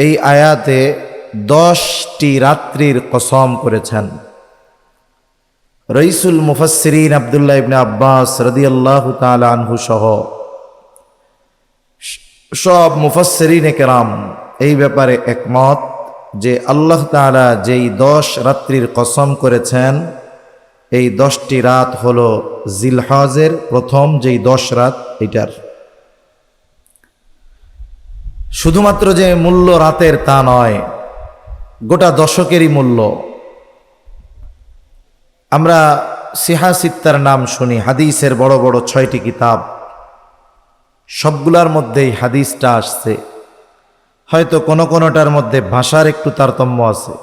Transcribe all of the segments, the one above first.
এই আয়াতে 10টি রাত্রির কসম করেছেন। রইসুল মুফাসসিরিন আব্দুল্লাহ ইবনে আব্বাস রাদিয়াল্লাহু তাআলা আনহু সহ সব মুফাসসিরিনে কেরাম এই ব্যাপারে একমত যে আল্লাহ তাআলা যেই 10 রাত্রির কসম করেছেন, এই 10টি রাত হলো জিলহজের প্রথম যেই 10 রাত, এটার শুধুমাত্র যে মূল্য রাতের তা নয়, গোটা দশকেরই মূল্য। আমরা সিহা সিত্তার নাম শুনি, হাদিসের বড় বড় 6টি কিতাব, সবগুলার মধ্যেই হাদিসটা আসছে। হয়তো কোনোটার মধ্যে ভাষার একটু তারতম্য আছে,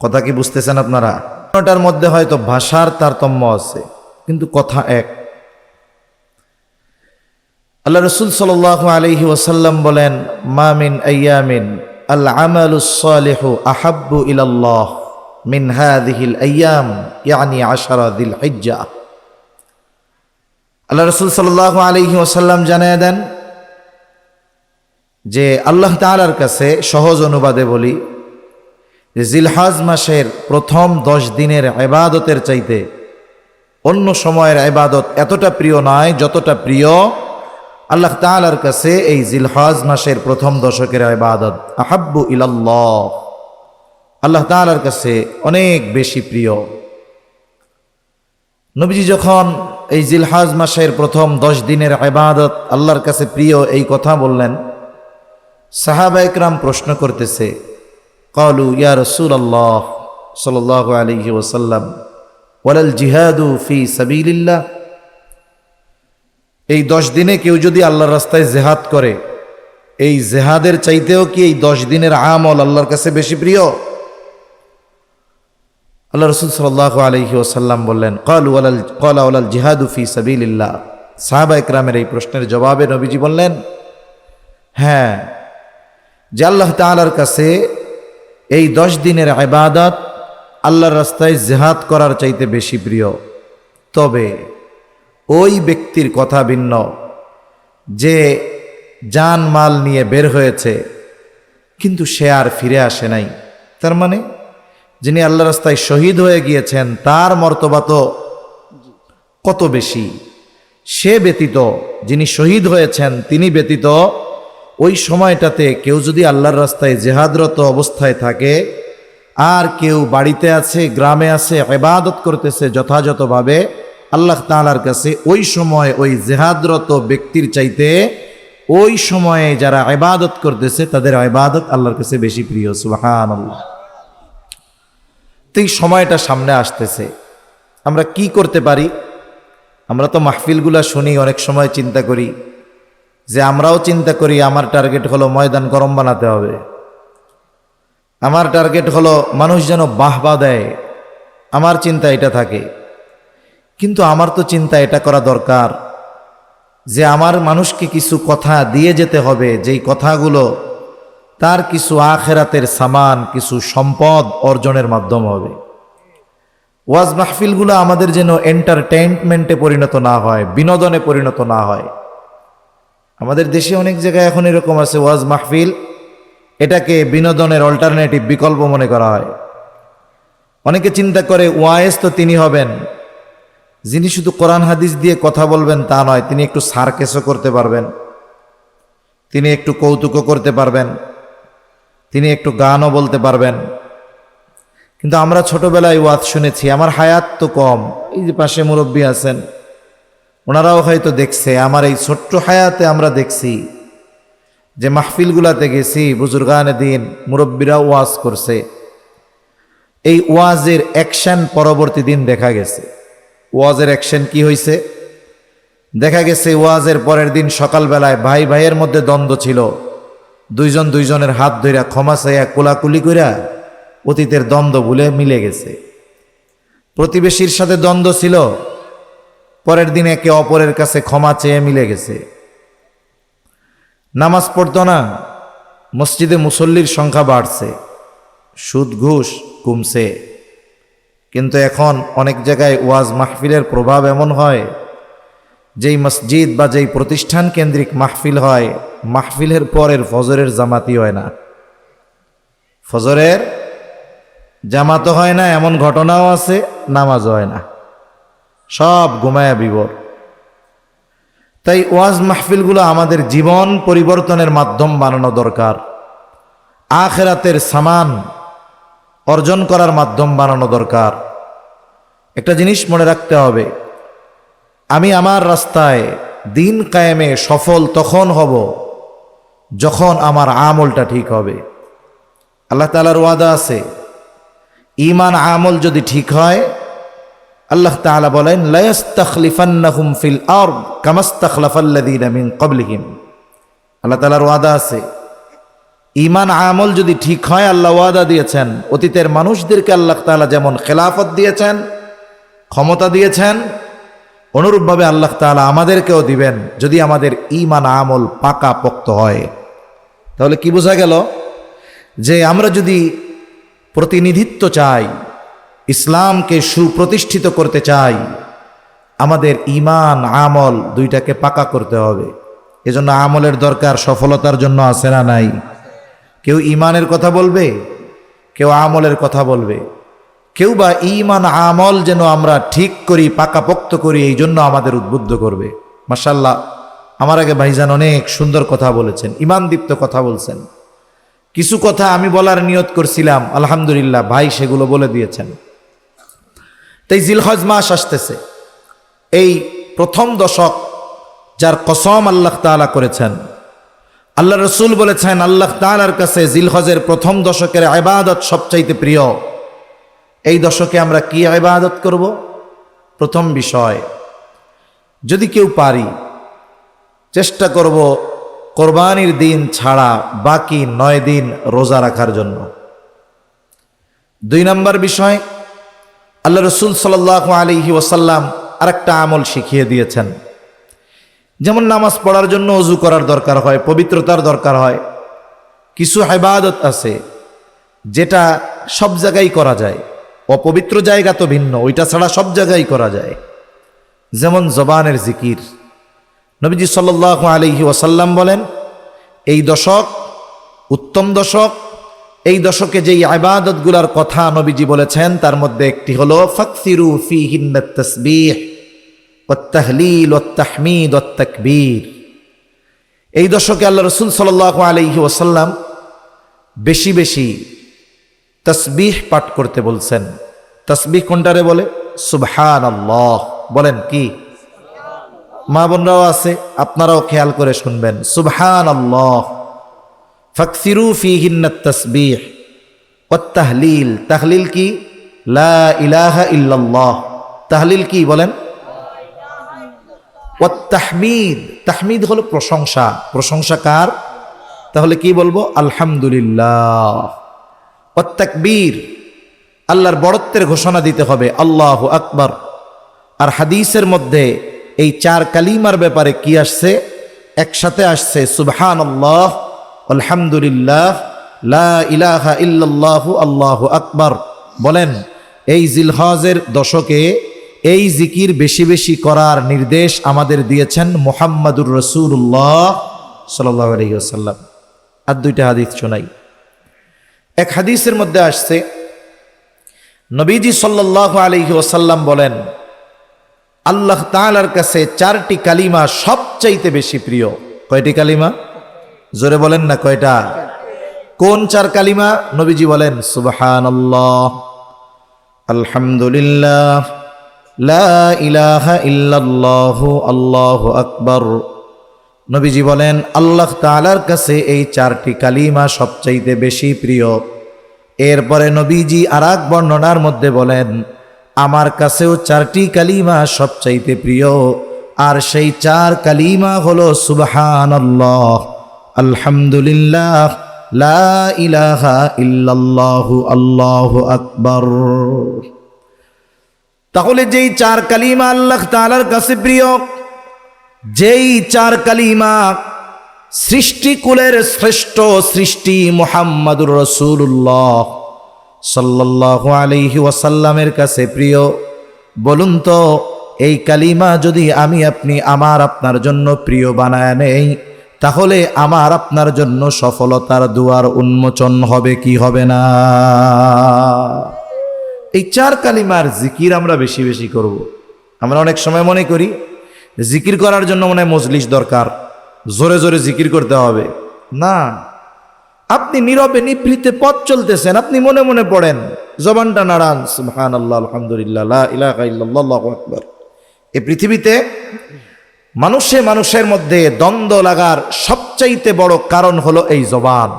কথা কি বুঝতেছেন আপনারা? কোনোটার মধ্যে হয়তো ভাষার তারতম্য আছে, কিন্তু কথা এক। আল্লাহ রাসূল সাল্লাল্লাহু আলাইহি ওয়াসাল্লাম বলেন, মা মিন আইয়ামিন আল আমালুস সালিহু আহাব্বু ইলাল্লাহ মিন হাযিহিল আইয়াম, ইয়ানি 10 যিল হিজ্জাহ। আল্লাহ রাসূল সাল্লাল্লাহু আলাইহি ওয়াসাল্লাম জানিয়ে দেন যে আল্লাহ তাআলার কাছে, সহজ অনুবাদে বলি, যে জিলহজ মাসের প্রথম 10 দিনের ইবাদতের চাইতে অন্য সময়ের ইবাদত এতটা প্রিয় নয় যতটা প্রিয় আল্লাহ তাআলার কাছে এই জিলহজ মাসের প্রথম দশকের ইবাদত। আহাব্বু ইলাল্লাহ, আল্লাহ তাআলার কাছে অনেক বেশি প্রিয়। নবীজি যখন এই জিলহজ মাসের প্রথম 10 দিনের ইবাদত আল্লাহর কাছে প্রিয় এই কথা বললেন, সাহাবা ইকরাম প্রশ্ন করতেছে, ক্বালু ইয়া রাসূলুল্লাহ সাল্লাল্লাহু আলাইহি ওয়াসাল্লাম ওয়ালাল জিহাদু ফি সাবিলিল্লাহ, এই 10 দিনে কেউ যদি আল্লাহর রাস্তায় জিহাদ করে, এই জিহাদের চাইতেও কি এই 10 দিনের আমল আল্লাহর কাছে বেশি প্রিয়? আল্লাহ রাসূল সাল্লাল্লাহু আলাইহি ওয়াসাল্লাম বললেন, ক্বালা ওয়ালাল জিহাদু ফি সাবিলিল্লাহ। সাহাবা ইকরামের এই প্রশ্নের জবাবে নবীজি বললেন, হ্যাঁ, যে আল্লাহ তাআলার কাছে এই 10 দিনের ইবাদত আল্লাহর রাস্তায় জিহাদ করার চাইতে বেশি প্রিয়। তবে ওই ব্যক্তির কথা ভিন্ন যে জান মাল নিয়ে বের হয়েছে কিন্তু সে আর ফিরে আসে নাই। তার মানে যিনি আল্লাহর রাস্তায় শহীদ হয়ে গিয়েছেন তার মর্তবা তো কত বেশি। সে ব্যতীত, যিনি শহীদ হয়েছেন তিনি ব্যতীত ওই সময়টাতে কেউ যদি আল্লাহর রাস্তায় জিহাদরত অবস্থায় থাকে, আর কেউ বাড়িতে আছে, গ্রামে আছে, ইবাদত করতেছে যথাযথভাবে, আল্লাহ তাআলার কাছে ওই সময় ওই জিহাদরত ব্যক্তির চাইতে ওই সময়ে যারা ইবাদত করতেছে তাদের ইবাদত আল্লাহর কাছে বেশি প্রিয়। সুবহানাল্লাহ। তো এই সময়টা সামনে আসতেছে, আমরা কি করতে পারি? আমরা তো মাহফিলগুলা শুনি, অনেক সময় চিন্তা করি যে আমরাও চিন্তা করি আমার টার্গেট হলো ময়দান গরম বানাতে হবে, আমার টার্গেট হলো মানুষ যেন বাহবা দেয়, আমার চিন্তা এটা থাকে। কিন্তু আমার তো চিন্তা এটা করা দরকার যে আমার মানুষকে কিছু কথা দিয়ে যেতে হবে, যেই কথাগুলো তার কিছু আখেরাতের সামান, কিছু সম্পদ অর্জনের মাধ্যম হবে। ওয়াজ মাহফিলগুলো আমাদের যেন এন্টারটেইনমেন্টে পরিণত না হয়, বিনোদনে পরিণত না হয়। আমাদের দেশে অনেক জায়গায় এখন এরকম আছে, ওয়াজ মাহফিল এটাকে বিনোদনের অল্টারনেটিভ, বিকল্প মনে করা হয়। অনেকে চিন্তা করে ওয়াইজ তো তিনি হবেন যিনি শুধু কোরআন হাদিস দিয়ে কথা বলবেন তা নয়, তিনি একটু সার্কেসও করতে পারবেন, তিনি একটু কৌতুকও করতে পারবেন, তিনি একটু গানও বলতে পারবেন। কিন্তু আমরা ছোটবেলায় ওয়াজ শুনেছি, আমার হায়াত তো কম, এই যে পাশে মুরব্বী আছেন ওনারাও হয়তো দেখছে, আমার এই ছোট্ট হায়াতে আমরা দেখছি যে মাহফিলগুলাতে গেছি, বুজুর্গানে দিন মুরব্বীরা ওয়াজ করছে, এই ওয়াজের অ্যাকশন পরবর্তী দিন দেখা গেছে। ওয়াজের অ্যাকশন কি হয়েছে? দেখা গেছে ওয়াজের পরের দিন সকালবেলায় ভাই ভাইয়ের মধ্যে দ্বন্দ্ব ছিল, দুইজন দুইজনের হাত ধইরা ক্ষমা চাইয়া কোলাকুলি কইরা অতীতের দ্বন্দ্ব ভুলে মিলে গেছে। প্রতিবেশীর সাথে দ্বন্দ্ব ছিল, পরের দিন একে অপরের কাছে ক্ষমা চেয়ে মিলে গেছে। নামাজ পড়তো না, মসজিদে মুসল্লির সংখ্যা বাড়ছে, সুদ ঘুষ কমছে। কিন্তু এখন অনেক জায়গায় ওয়াজ মাহফিলের প্রভাব এমন হয়, যেই মসজিদ বা যেই প্রতিষ্ঠান কেন্দ্রিক মাহফিল হয়, মাহফিলের পরের ফজরের জামাতি হয় না। ফজরের জামাতও হয় না, এমন ঘটনাও আছে, নামাজও হয় না, সব ঘুমায়া বিবর। তাই ওয়াজ মাহফিলগুলো আমাদের জীবন পরিবর্তনের মাধ্যম বানানো দরকার, আখিরাতের সামান অর্জন করার মাধ্যম বানানো দরকার। একটা জিনিস মনে রাখতে হবে, আমি আমার রাস্তায় দিন কায়েমে সফল তখন হব যখন আমার আমলটা ঠিক হবে। আল্লাহ তাআলার ওয়াদা আছে, ঈমান আমল যদি ঠিক হয়, আল্লাহ তাআলা বলেন লা ইস্তাখলিফান্নাহুম ফিল আরদ কামা ইস্তাখলাফাল্লাযীনা মিন ক্বাবলিহিম। আল্লাহ তাআলার ওয়াদা আছে, ঈমান আমল যদি ঠিক হয়, আল্লাহ ওয়াদা দিয়েছেন অতীতের মানুষদেরকে আল্লাহ তাআলা যেমন খেলাফত দিয়েছেন, ক্ষমতা দিয়েছেন, অনুরূপভাবে আল্লাহ তাআলা আমাদেরকেও দিবেন যদি আমাদের ঈমান আমল পাকা পোক্ত হয়। তাহলে কি বোঝা গেল? যে আমরা যদি প্রতিনিধিত্ব চাই, ইসলামকে সুপ্রতিষ্ঠিত করতে চাই, আমাদের ঈমান আমল দুইটাকে পাকা করতে হবে। এজন্য আমলের দরকার সফলতার জন্য, আছে না নাই? কেউ ঈমানের কথা বলবে, কেউ আমলের কথা বলবে, কেউ বা ঈমান আমল যেন আমরা ঠিক করি, পাকাপোক্ত করি, এই জন্য আমাদের উদ্বুদ্ধ করবে। মাশাআল্লাহ, আমার আগে ভাইজান অনেক সুন্দর কথা বলেছেন, ঈমানদীপ্ত কথা বলছেন। কিছু কথা আমি বলার নিয়ত করছিলাম, আলহামদুলিল্লাহ ভাই সেগুলো বলে দিয়েছেন। তাই জিলহজ মাস আসতেছে, এই প্রথম দশক যার কসম আল্লাহ তাআলা করেছেন, আল্লাহ রসুল বলেছেন আল্লাহ তাআলার কাছে জিলহজের প্রথম দশকের ইবাদত সবচাইতে প্রিয়। এই দশকে আমরা কি ইবাদত করব? প্রথম বিষয়, যদি কেউ পারি চেষ্টা করব কোরবানির দিন ছাড়া বাকি 9 দিন রোজা রাখার জন্য। 2 নম্বর বিষয়, আল্লাহ রসুল সাল্লাল্লাহু আলাইহি ওয়াসাল্লাম আরেকটা আমল শিখিয়ে দিয়েছেন। যেমন নামাজ পড়ার জন্য ওযু করার দরকার হয়, পবিত্রতার দরকার হয়। কিছু ইবাদত আছে যেটা সব জায়গায় করা যায়, অপবিত্র জায়গা তো ভিন্ন, ওইটা ছাড়া সব জায়গায় করা যায়। যেমন জবানের জিকির। নবীজি সাল্লাল্লাহু আলাইহি ওয়াসাল্লাম বলেন, এই দশক উত্তম দশক, এই দশকে যেই ইবাদতগুলোর কথা নবীজি বলেছেন তার মধ্যে একটি হলো ফাকসিরু ফীহিন্নাত তাসবিহ ওয়াত তাহলিল ওয়াত তাহমিদ ওয়াত তাকবীর। এই দশকে আল্লাহ রাসূল সাল্লাল্লাহু আলাইহি ওয়াসাল্লাম বেশি বেশি তাসবিহ পাঠ করতে বলছেন। তাসবিহ কোনটারে বলে? সুবহানাল্লাহ। বলেন কি? মা বোনরাও আছে, আপনারাও খেয়াল করে শুনবেন, সুবহানাল্লাহ। ফাকসিরু ফীহিন্নাত তাসবিহ ওয়াত তাহলিল। তাহলিল কি? লা ইলাহা ইল্লাল্লাহ। তাহলিল কি বলেন? ওয়াত তাহমিদ। তাহমিদ হলো প্রশংসা। প্রশংসা কার? তাহলে কি বলবো? আলহামদুলিল্লাহ। ওয়াত তাকবীর, আল্লাহর বড়ত্বের ঘোষণা দিতে হবে, আল্লাহু আকবার। আর হাদিসের মধ্যে এই 4 কালিমার ব্যাপারে কি আসছে? একসাথে আসছে সুবহানাল্লাহ, আলহামদুলিল্লাহ, লা ইলাহা ইল্লাল্লাহু, আল্লাহু আকবার। বলেন, এই জিলহজের দশকে এই জিকির বেশি বেশি করার নির্দেশ আমাদের দিয়েছেন মুহাম্মাদুর রাসূলুল্লাহ সাল্লাল্লাহু আলাইহি ওয়াসাল্লাম। আর 2টা হাদিস শোনাই। এক হাদিসের মধ্যে আসছে নবীজি সাল্লাল্লাহু আলাইহি ওয়াসাল্লাম বলেন, আল্লাহ তাআলার কাছে 4টি কালিমা সবচাইতে বেশি প্রিয়। কয়টি কালিমা? জোরে বলেন না, কয়টা? কোন 4 কালিমা? নবীজি বলেন সুবহানাল্লাহ, আলহামদুলিল্লাহ, লা ইলাহা ইল্লাল্লাহু, আল্লাহু আকবার। নবীজি বলেন আল্লাহ তাআলার কাছে এই 4টি কালিমা সবচাইতে বেশি প্রিয়। এরপরে নবীজি আরেক বর্ণনার মধ্যে বলেন, আমার কাছেও 4টি কালিমা সবচাইতে প্রিয়, আর সেই 4 কালিমা হলো সুবহানাল্লাহ, আলহামদুলিল্লাহ, লা ইলাহা ইল্লাল্লাহু, আল্লাহু আকবার। তাহলে যেই 4 কালিমা আল্লাহ তাআলার কাছে প্রিয়, যেই 4 কালিমা সৃষ্টিকুলের শ্রেষ্ঠ সৃষ্টি মুহাম্মাদুর রাসূলুল্লাহ সাল্লাল্লাহু আলাইহি ওয়াসাল্লামের কাছে প্রিয়, বলুন তো এই কালিমা যদি আমি আপনি আমার আপনার জন্য প্রিয় বানায় নেই, তাহলে আমার আপনার জন্য সফলতার দুয়ার উন্মোচন হবে কি হবে না? এই 4 কালিমার জিকির আমরা বেশি বেশি করব। আমরা অনেক সময় মনে করি জিকির করার জন্য মনে হয় মজলিস দরকার, জোরে জোরে জিকির করতে হবে। না, আপনি নীরবে নিভৃতে পথ চলতেছেন, আপনি মনে মনে পড়েন, জবানটা নাড়ান, সুবহানাল্লাহ, আলহামদুলিল্লাহ, লা ইলাহা ইল্লাল্লাহ, আল্লাহু আকবার। এই পৃথিবীতে মানুষের মধ্যে দ্বন্দ্ব লাগার সবচাইতে বড় কারণ হলো এই জবান।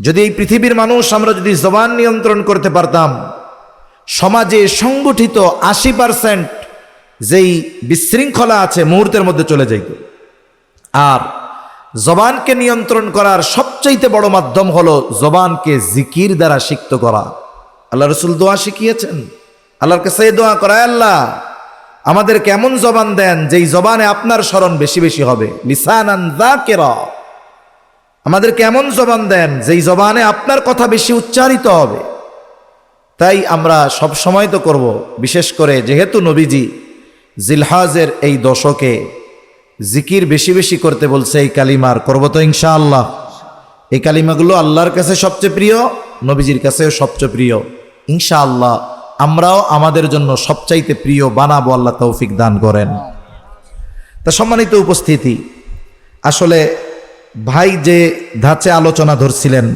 যদি এই পৃথিবীর মানুষ আমরা যদি জবান নিয়ন্ত্রণ করতে পারতাম, সমাজে সংগঠিত 80% যেই বিশৃঙ্খলা আছে মুহূর্তের মধ্যে চলে যাইত। আর জবানকে নিয়ন্ত্রণ করার সবচাইতে বড় মাধ্যম হলো জবানকে জিকির দ্বারা সিক্ত করা। আল্লাহ রসুল দোয়া শিখিয়েছেন, আল্লাহর কাছে দোয়া করা, আল্লাহ আমাদেরকে এমন জবান দেন যেই জবানে আপনার স্মরণ বেশি বেশি হবে, লিসানান যাকিরা। আমাদেরকে এমন জবান দেন যেই জবানে আপনার কথা বেশি উচ্চারিত হবে। তাই আমরা সব সময় তো করব, বিশেষ করে যেহেতু নবীজি জিলহাজের এই দশকে জিকির বেশি বেশি করতে বলছে, এই কালিমার করব তো ইনশাআল্লাহ। এই কালিমাগুলো আল্লাহর কাছে সবচেয়ে প্রিয়, নবীজির কাছেও সবচেয়ে প্রিয়। ইনশাআল্লাহ আমরাও আমাদের জন্য সবচাইতে প্রিয় বানাবো, আল্লাহ তৌফিক দান করেন। তা সম্মানিত উপস্থিতি, আসলে ভাই যে ধাঁচে আলোচনা ধরছিলেন,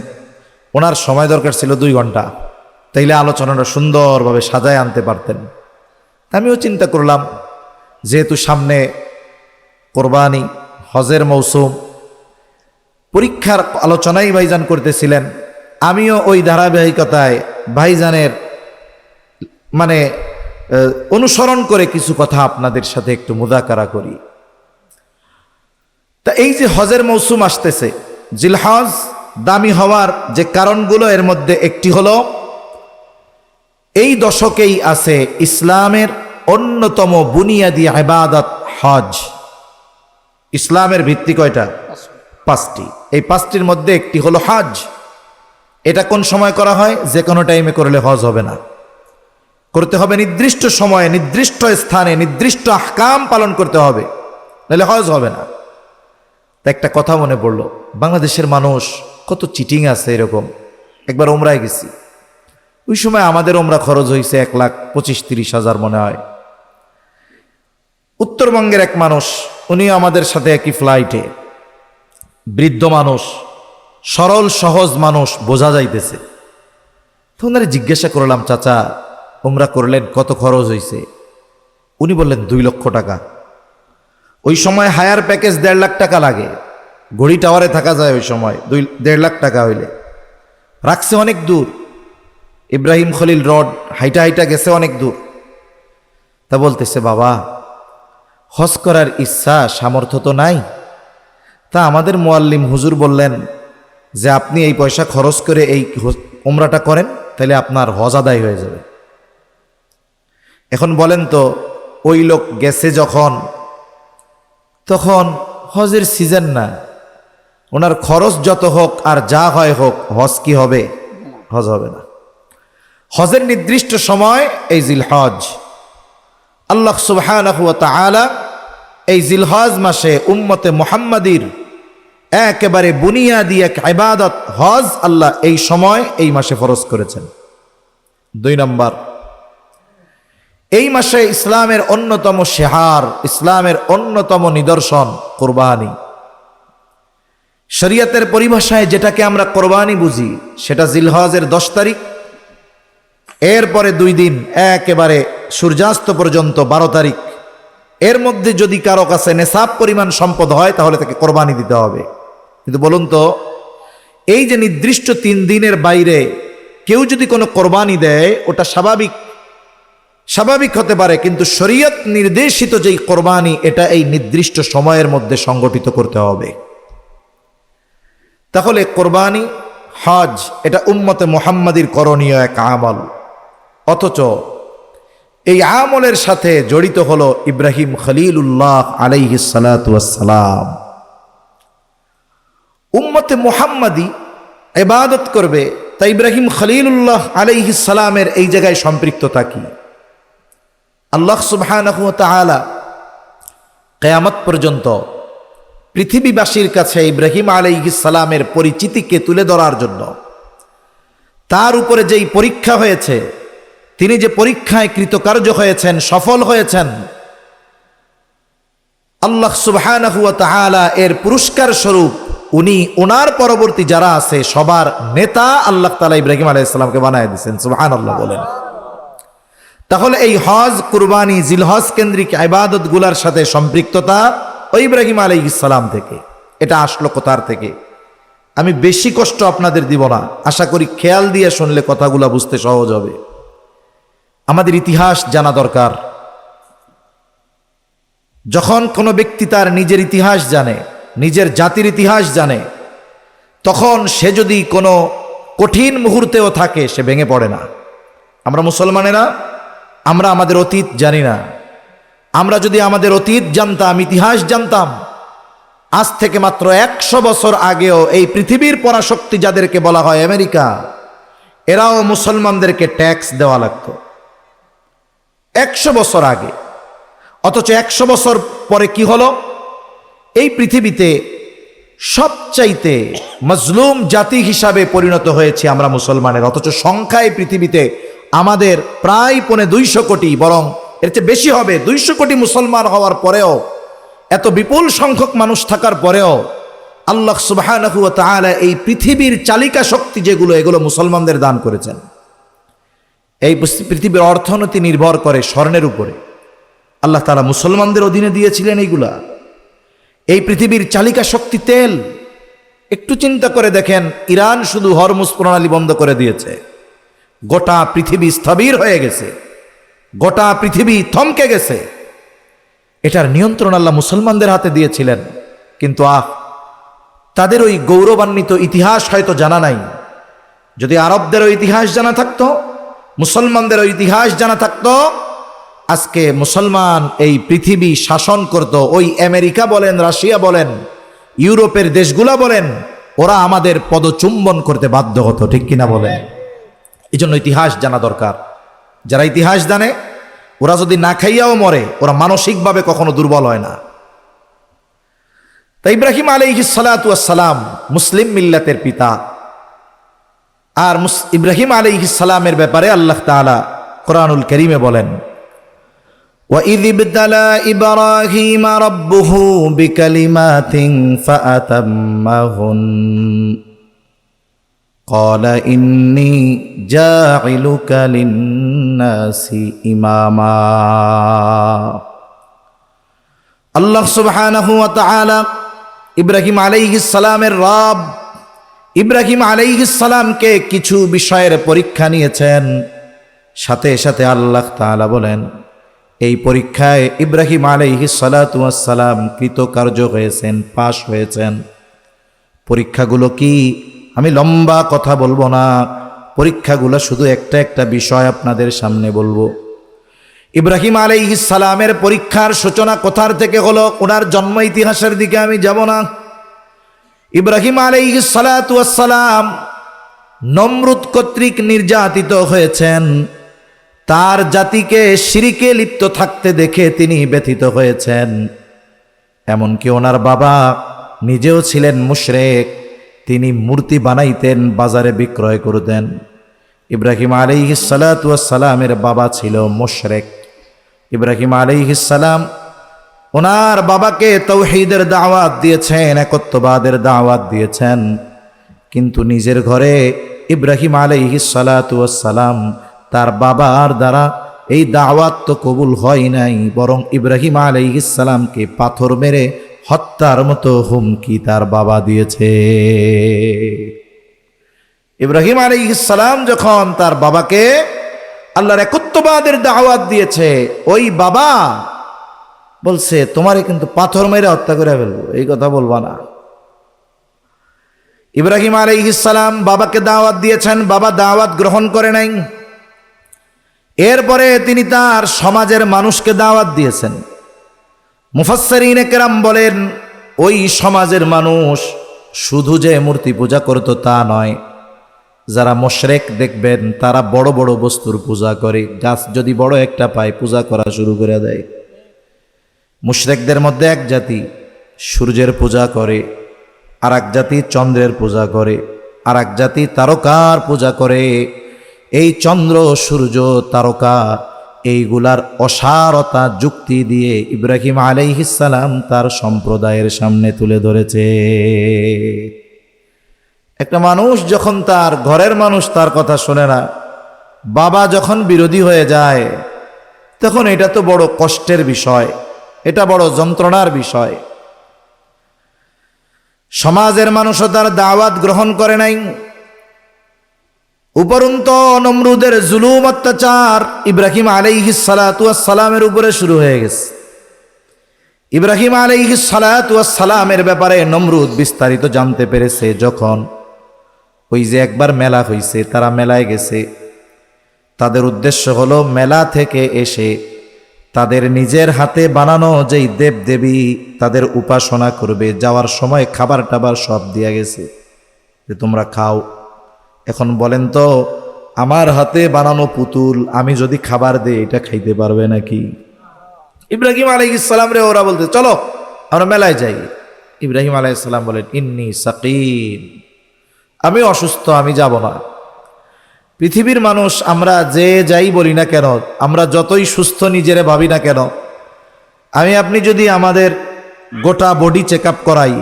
ওনার সময় দরকার ছিল 2 ঘন্টা, তাইলে আলোচনাটা সুন্দরভাবে সাজায় আনতে পারতেন। আমিও চিন্তা করলাম, যেহেতু সামনে কোরবানি, হজের মৌসুম, পরীক্ষার আলোচনাই ভাইজান করতেছিলেন, আমিও ওই ধারাবাহিকতায় ভাইজানের অনুসরণ করে কিছু কথা আপনাদের সাথে একটু মুযাকারা করি। তা এই যে হজের মৌসুম আসতেছে, জিলহজ দামি হওয়ার যে কারণগুলো, এর মধ্যে একটি হলো এই দশকেই আছে ইসলামের অন্যতম বুনিয়াদি ইবাদত হজ। ইসলামের ভিত্তি কয়টা? 5টি। এই 5টির মধ্যে একটি হলো হজ। এটা কোন সময় করা হয়? যে কোনো টাইমে করলে হজ হবে না, করতে হবে নির্দিষ্ট সময়ে, নির্দিষ্ট স্থানে, নির্দিষ্ট আহকাম পালন করতে হবে, নাহলে হজ হবে না। তা একটা কথা মনে পড়লো, বাংলাদেশের মানুষ কত চিটিং আছে। এরকম একবার ওমরায় গেছি, ওই সময় আমাদের ওমরা খরচ হয়েছে 1,25-30,000 মনে হয়। উত্তরবঙ্গের এক মানুষ, উনি আমাদের সাথে একই ফ্লাইটে, বৃদ্ধ মানুষ, সরল সহজ মানুষ, বোঝা যাইতেছে। তো ওনারে জিজ্ঞাসা করলাম, চাচা ওমরা করলেন, কত খরচ হয়েছে? উনি বললেন 2 লক্ষ টাকা। ওই সময় হায়ার প্যাকেজ 1.5 লাখ টাকা লাগে, ঘড়ি টাওয়ারে থাকা যায় ওই সময়, 1.5 লাখ টাকা হইলে। রাখছে অনেক দূর, ইব্রাহিম খলিল রোড হাইটা হাইটা গেছে অনেক দূর। তা বলতেছে, বাবা হজ করার ইচ্ছা সামর্থ্য তো নাই। তা আমাদের মুআল্লিম হুজুর বললেন যে আপনি এই পয়সা খরচ করে এই উমরাটা করেন, তাহলে আপনার হজ আদায় হয়ে যাবে। এখন বলেন তো, ওই লোক গেছে যখন, তখন হজের সিজন না, ওনার খরচ যত হোক আর যা হয় হোক, হজ কি হবে? হজ হবে না। হজের নির্দিষ্ট সময় এই জিলহজ। আল্লাহ সুবহানাহু ওয়া তাআলা এই জিলহজ মাসে উম্মতে মুহাম্মাদির একেবারে বুনিয়াদি এক ইবাদত হজ আল্লাহ এই সময় এই মাসে ফরজ করেছেন। 2 নম্বর, এই মাসে ইসলামের অন্যতম শেহার, ইসলামের অন্যতম নিদর্শন কোরবানি। শরীয়তের পরিভাষায় যেটাকে আমরা কোরবানি বুঝি, সেটা জিলহজের 10 তারিখ, এরপরে 2 দিন একেবারে সূর্যাস্ত পর্যন্ত 12 তারিখ। এর মধ্যে যদি কারো কাছে নেশাব পরিমাণ সম্পদ হয়, তাহলে তাকে কোরবানি দিতে হবে। কিন্তু বলুন তো, এই যে নির্দিষ্ট 3 দিনের বাইরে কেউ যদি কোনো কোরবানি দেয়, ওটা স্বাভাবিক হতে পারে, কিন্তু শরীয়ত নির্দেশিত যেই কোরবানি, এটা এই নির্দিষ্ট সময়ের মধ্যে সংগঠিত করতে হবে। তাহলে কোরবানি, হজ, এটা উম্মতে মুহাম্মাদির করণীয় এক আমল। অথচ এই আমলের সাথে জড়িত হলো ইব্রাহিম খলিলুল্লাহ আলাইহিস সালাতু ওয়াস সালাম। উম্মতে মুহাম্মাদি ইবাদত করবে, তাই ইব্রাহিম খলিলুল্লাহ আলাইহিস সালামের এই জায়গায় সম্পৃক্ততা কি? আল্লাহ সুবহানাহু ওয়া তাআলা কিয়ামত পর্যন্ত পৃথিবীবাসীর কাছে ইব্রাহিম আলাইহিস সালামের পরিচিতিকে তুলে ধরার জন্য, তার উপরে যেই পরীক্ষা হয়েছে, তিনি যে পরীক্ষায় কৃতকার্য হয়েছেন, সফল হয়েছেন, আল্লাহ সুবহানাহু ওয়া তাআলা এর পুরস্কার স্বরূপ উনি ওনার পরবর্তী যারা আছে সবার নেতা আল্লাহ তাআলা ইব্রাহিম আলাইহিস সালামকে বানায় দিয়েছেন। সুবহানাল্লাহ বলেন। তাহলে এই হজ, কুরবানি, জিলহজ কেন্দ্রিক ইবাদতগুলোর সাথে সম্পৃক্ততা ওই ইব্রাহিম আলাইহিস সালাম থেকে। এটা আসলো কোথার থেকে? আমি বেশি কষ্ট আপনাদের দিব না, আশা করি খেয়াল দিয়ে শুনলে কথাগুলো বুঝতে সহজ হবে। আমাদের ইতিহাস জানা দরকার। যখন কোনো ব্যক্তি তার নিজের ইতিহাস জানে, নিজের জাতির ইতিহাস জানে, তখন সে যদি কোনো কঠিন মুহূর্তেও থাকে সে ভেঙে পড়ে না। আমরা মুসলমানেরা, আমরা আমাদের অতীত জানি না। আমরা যদি আমাদের অতীত জানতাম, ইতিহাস জানতাম, আজ থেকে মাত্র 100 বছর আগেও এই পৃথিবীর পরাশক্তি যাদেরকে বলা হয় আমেরিকা, এরাও মুসলমানদেরকে ট্যাক্স দেওয়া লাগতো 100 বছর আগে। অথচ 100 বছর পরে কি হলো? এই পৃথিবীতে সবচাইতে মজলুম জাতি হিসাবে পরিণত হয়েছে আমরা মুসলমানের। অথচ সংখ্যায় পৃথিবীতে আমাদের প্রায় 250 কোটি, বরং এর চেয়ে বেশি হবে, 200 কোটি মুসলমান হওয়ার পরেও, এত বিপুল সংখ্যক মানুষ থাকার পরেও আল্লাহ সুবহানাহু ওয়া তাআলা এই পৃথিবীর চালিকা শক্তি যেগুলো, এগুলো মুসলমানদের দান করেছেন। এই পৃথিবীর অর্থনীতি নির্ভর করে স্বর্ণের উপরে। আল্লাহ তাআলা মুসলমানদের অধীনে দিয়েছিলেন এইগুলা। এই পৃথিবীর চালিকা শক্তি তেল। একটু চিন্তা করে দেখেন, ইরান শুধু হরমুজ প্রণালী বন্ধ করে দিয়েছে, গোটা পৃথিবী স্থবির হয়ে গেছে, গোটা পৃথিবী থমকে গেছে। এটার নিয়ন্ত্রণ আল্লাহ মুসলমানদের হাতে দিয়েছিলেন। কিন্তু তাদের ওই গৌরবান্বিত ইতিহাস হয়তো জানা নাই। যদি আরবদেরও ইতিহাস জানা থাকতো, মুসলমানদেরও ইতিহাস জানা থাকতো, আজকে মুসলমান এই পৃথিবী শাসন করত। ওই আমেরিকা বলেন, রাশিয়া বলেন, ইউরোপের দেশগুলা বলেন, ওরা আমাদের পদচুম্বন করতে বাধ্য হতো। ঠিক কিনা বলেন? এই জন্য ইতিহাস জানা দরকার। যারা ইতিহাস জানে, ওরা যদি না খাইয়াও মরে, ওরা মানসিকভাবে কখনো দুর্বল হয় না। তাই ইব্রাহিম আলাইহিস সালাতু ওয়াস সালাম মুসলিম মিল্লাতের পিতা। আর ইব্রাহিম আলাইহিস সালামের ব্যাপারে আল্লাহ তাআলা কোরআনুল কারীমে বলেন, وَإِذِ ابْتَلَى إِبْرَاهِيمَ رَبُّهُ بِكَلِمَاتٍ فَأَتَمَّهُنَّ قَالَ إِنِّي جَاعِلُكَ لِلنَّاسِ إِمَامًا। আল্লাহ সুবহানাহু ওয়া তাআলা ইব্রাহিম আলাইহিস সালামের রব ইব্রাহিম আলাইহিস সালামকে কিছু বিষয়ের পরীক্ষা নিয়েছেন। সাথে সাথে আল্লাহ তাআলা বলেন, এই পরীক্ষায় ইব্রাহিম আলাইহিস সালাতু ওয়াস সালাম কৃতকার্য হয়েছেন, পাশ হয়েছেন। পরীক্ষাগুলো কি? আমি লম্বা কথা বলবো না, পরীক্ষাগুলো শুধু একটা একটা বিষয় আপনাদের সামনে বলবো। ইব্রাহিম আলাইহিস সালামের পরীক্ষার সূচনা কোথার থেকে হলো? ওনার জন্ম ইতিহাসের দিকে আমি যাব না। ইব্রাহিম আলাইহিস সালাতু ওয়াস সালাম নমরুদ কর্তৃক নির্যাতিত হয়েছেন। তার জাতিকে শিরকে লিপ্ত থাকতে দেখে তিনি ব্যথিত হয়েছেন। এমনকি ওনার বাবা নিজেও ছিলেন মুশরিক। তিনি মূর্তি বানাইতেন, বাজারে বিক্রয় করতেন। ইব্রাহিম আলাইহিস সালাতু ওয়াস সালামের বাবা ছিল মুশরিক। ইব্রাহিম আলাইহিস সালাম ওনার বাবাকে তাওহীদের দাওয়াত দিয়েছেন, একত্ববাদের দাওয়াত দিয়েছেন। কিন্তু নিজের ঘরে ইব্রাহিম আলাইহিস সালাতু ওয়াস সালাম তার বাবার দ্বারা এই দাওয়াত তো কবুল হয় নাই, বরং ইব্রাহিম আলাইহিস সালামকে পাথর মেরে হত্যার মতো হুমকি তার বাবা দিয়েছে। ইব্রাহিম আলাইহিস সালাম যখন তার বাবাকে আল্লাহর একত্ববাদের দাওয়াত দিয়েছে, ওই বাবা বলছে, তোমারে কিন্তু পাথর মেরে হত্যা করে ফেলবো, এই কথা বলবা না। ইব্রাহিম আলাইহিস সালাম বাবাকে দাওয়াত দিয়েছেন, বাবা দাওয়াত গ্রহণ করে নাই। এরপরে তিনি তার সমাজের মানুষকে দাওয়াত দিয়েছেন। মুফাসসিরিনে কেরাম বলেন, ওই সমাজের মানুষ শুধু যে মূর্তি পূজা করত তা নয়, যারা মুশরিক দেখবেন তারা বড় বড় বস্তুর পূজা করে। গাছ যদি বড় একটা পায় পূজা করা শুরু করে দেয়। মুশরিকদের মধ্যে এক জাতি সূর্যের পূজা করে, আর এক জাতি চন্দ্রের পূজা করে, আর এক জাতি তারকার পূজা করে। এই চন্দ্র, সূর্য, তারকা এইগুলার অসারতা যুক্তি দিয়ে ইব্রাহিম আলাইহিস সালাম তার সম্প্রদায়ের সামনে তুলে ধরেছে। একটা মানুষ যখন তার ঘরের মানুষ তার কথা শোনে না, বাবা যখন বিরোধী হয়ে যায়, তখন এটা তো বড় কষ্টের বিষয়, এটা বড় যন্ত্রণার বিষয়। সমাজের মানুষও তার দাওয়াত গ্রহণ করে নাই। উপরন্তু নমরুদের জুলুম অত্যাচার ইব্রাহিম আলাইহিস সালাতু ওয়াস সালামের উপরে শুরু হয়ে গেছে। ইব্রাহিম আলাইহিস সালাতু ওয়াস সালামের ব্যাপারে নমরুদ বিস্তারিত জানতে পেরেছে যখন ওই যে একবার মেলা হইছে, তারা মেলায় গেছে। তাদের উদ্দেশ্য হলো মেলা থেকে এসে তাদের নিজের হাতে বানানো যেই দেব দেবী তাদের উপাসনা করবে, যাওয়ার সময় খাবার টাবার সব দিয়া গেছে যে তোমরা খাও। এখন বলেন তো, আমার হাতে বানানো পুতুল আমি যদি খাবার দেই এটা খাইতে পারবে নাকি? ইব্রাহিম আলাইহিস সালাম রে ওরা বলতে চলো আমরা মেলায় যাই। ইব্রাহিম আলাইহিস সালাম বলেন ইন্নী সাকিম, আমি অসুস্থ, আমি যাব না। পৃথিবীর মানুষ আমরা যে যাই বলি না কেন, আমরা যতই সুস্থ নিজেরে ভাবি না কেন, আমি আপনি যদি আমাদের গোটা বডি চেক আপ করাই,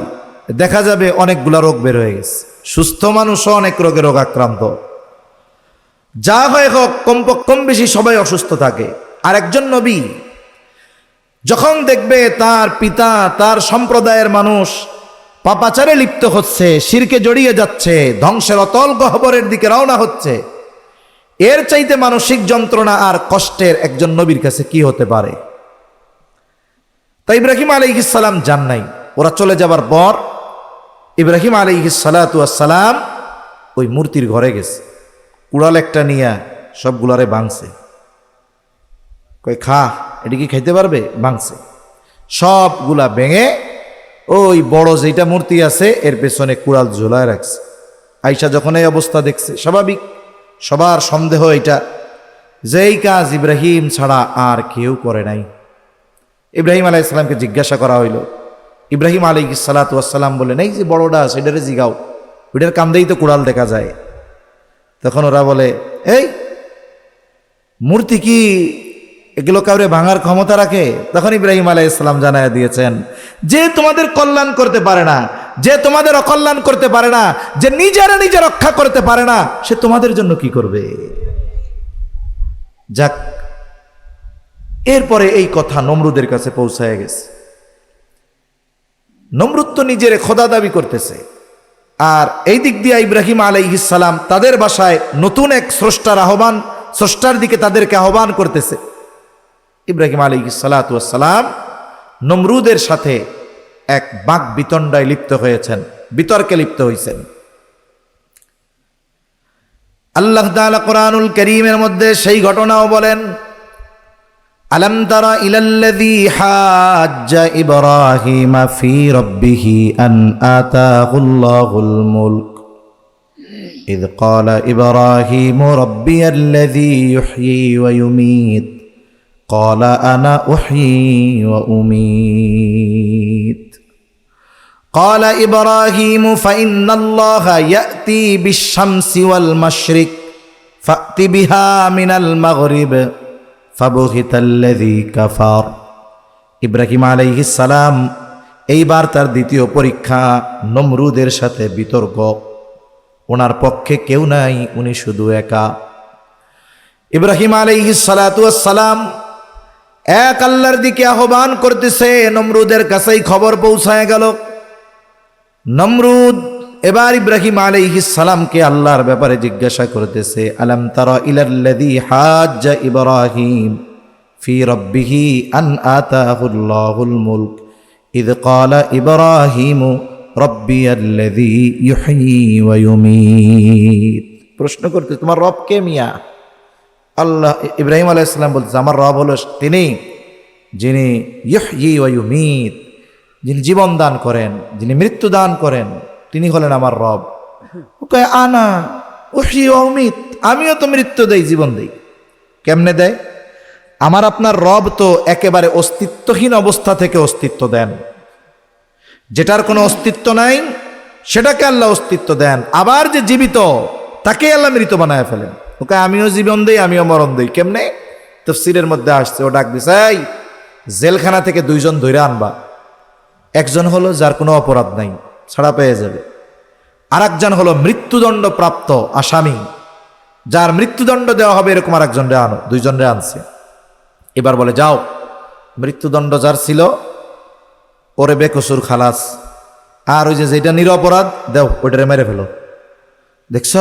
দেখা যাবে অনেকগুলা রোগ বের হয়ে গেছে। সুস্থ মানুষও অনেক রোগে আক্রান্ত। যা হয় হোক, কম বেশি সবাই অসুস্থ থাকে। আর একজন নবী যখন দেখবে তার পিতা, তার সম্প্রদায়ের মানুষ পাপাচারে লিপ্ত হচ্ছে, শিরকে জড়িয়ে যাচ্ছে, ধ্বংসের অতল গহ্বরের দিকে রওনা হচ্ছে, এর চাইতে মানসিক যন্ত্রণা আর কষ্টের একজন নবীর কাছে কি হতে পারে? তাই ইব্রাহিম আলাইহিস সালাম যান নাই। ওরা চলে যাবার পর ইব্রাহিম আলাইহিস সালাতু ওয়াস সালাম ওই মূর্তির ঘরে গেছে, কুড়াল একটা নিয়ে সবগুলারে ভাঙছে। কয় খা, এটি কি খাইতে পারবে? ভাঙছে, সবগুলা ভেঙে ওই বড় যেটা মূর্তি আছে এর পেছনে কুড়াল ঝোলায় রাখছে। আয়েশা যখন এই অবস্থা দেখছে, স্বাভাবিক সবার সন্দেহ এটা যেই কাজ ইব্রাহিম ছাড়া আর কেউ করে নাই। ইব্রাহিম আলাইহিস সালামকে জিজ্ঞাসা করা হইল। ইব্রাহিম আলাইহিস সালাতু ওয়াস সালাম বলেন এই যে বড়টা সেটারে জিগাও, ওইটার কান্দেই তো কুড়াল দেখা যায়। তখন ওরা বলে এই মূর্তি কি এগুলো কাউরে ভাঙার ক্ষমতা রাখে? তখন ইব্রাহিম আলাইহিস সালাম জানায়া দিয়েছেন, যে তোমাদের কল্যাণ করতে পারে না, যে তোমাদের অকল্যাণ করতে পারে না, যে নিজেরা নিজে রক্ষা করতে পারে না, সে তোমাদের জন্য কি করবে? যাক, এরপরে এই কথা নমরুদের কাছে পৌঁছায় গেছে। নমরুদ তো নিজের খোদা দাবি করতেছে, আর এই দিক দিয়ে ইব্রাহিম আলাইহিস সালাম তাদের ভাষায় নতুন এক স্রষ্টার দিকে তাদেরকে আহ্বান করতেছে। ইব্রাহিম আলাইহিস সালাতু ওয়াস সালাম নমরুদের সাথে এক বাক বিতণ্ডায় লিপ্ত হয়েছেন, বিতর্কে লিপ্ত হয়েছেন। আল্লাহ তাআলা কোরআনুল কারীমের মধ্যে সেই ঘটনাও বলেন, আলাম তারা ইলাল্লাযী হাজ্জা ইব্রাহিম ফি রাব্বিহি আন আতাহুল্লাহুল মুলক ইয ক্বালা ইব্রাহিম রাব্বিয়াল্লাযী ইউহয়ী ওয়া ইউমীত ক্বালা আনা উহয়ী ওয়া উমীত ক্বালা ইব্রাহিম ফাইন্নাল্লাহা ইয়াতি বিশ-শামসি ওয়াল মাশরিক ফাতি বিহা মিনাল মাগরিব ফাবহিতাল্লাযী কাফার। ইব্রাহিম আলাইহিস সালাম এইবার তার দ্বিতীয় পরীক্ষা, নমরুদের সাথে বিতর্ক। ওনার পক্ষে কেউ নাই, উনি শুধু একা। ইব্রাহিম আলাইহিস সালাতু ওয়াস সালাম এক আল্লাহর দিকে আহ্বান করতেছে, নমরুদের কাছেই খবর পৌঁছায় গেল। নমরুদ এবার ইব্রাহিম আলাইহিস সালামকে আল্লাহর ব্যাপারে জিজ্ঞাসা করতেছে, আলাম তারা ইলাল্লাযী হাজ্জা ইব্রাহিম ফি রাব্বিহি আন আতাহুল্লাহুল মুলক ইয ক্বালা ইব্রাহিম রাব্বিয়াল্লাযী ইউহয়ী ওয়া ইউমীত। প্রশ্ন করতে, তোমার রব কে মিয়া? আল্লাহ ইব্রাহিম আলাইহিস সালাম বলতেছে, আমার রব হলো তিনি যিনি ইউহয়ী ওয়া ইউমীত, যিনি জীবন দান করেন, যিনি মৃত্যু দান করেন, তিনি হলেন আমার রব। আনা উহয়ী ওয়া উমীত, আমিও তো মৃত্যু দেই, জীবন দেই। কেমনে দেয়? আমার আপনার রব তো একেবারে অস্তিত্বহীন অবস্থা থেকে অস্তিত্ব দেন। যেটার কোনো অস্তিত্ব নাই সেটাকে আল্লাহ অস্তিত্ব দেন, আবার যে জীবিত তাকে আল্লাহ মৃত বানায় ফেলেন। ওকে আমিও জীবন দেই আমিও মরণ দেই। কেমনে? তাফসীরের মধ্যে আসছে, ও ডাক দিছে, এই জেলখানা থেকে দুইজন ধইরা আনবা। একজন হলো যার কোনো অপরাধ নাই, ছাড়া পেয়ে যাবে। আর একজন হলো মৃত্যুদণ্ড প্রাপ্ত আসামি, যার মৃত্যুদণ্ড দেওয়া হবে এরকম আর একজনরে আনো। দুইজনরে আনছে। এবার বলে যাও, মৃত্যুদণ্ড যার ছিল ওরে বেকসুর খালাস, আর ওই যে যেটা নিরপরাধ দেও ওইটারে মেরে ফেলো। দেখছ,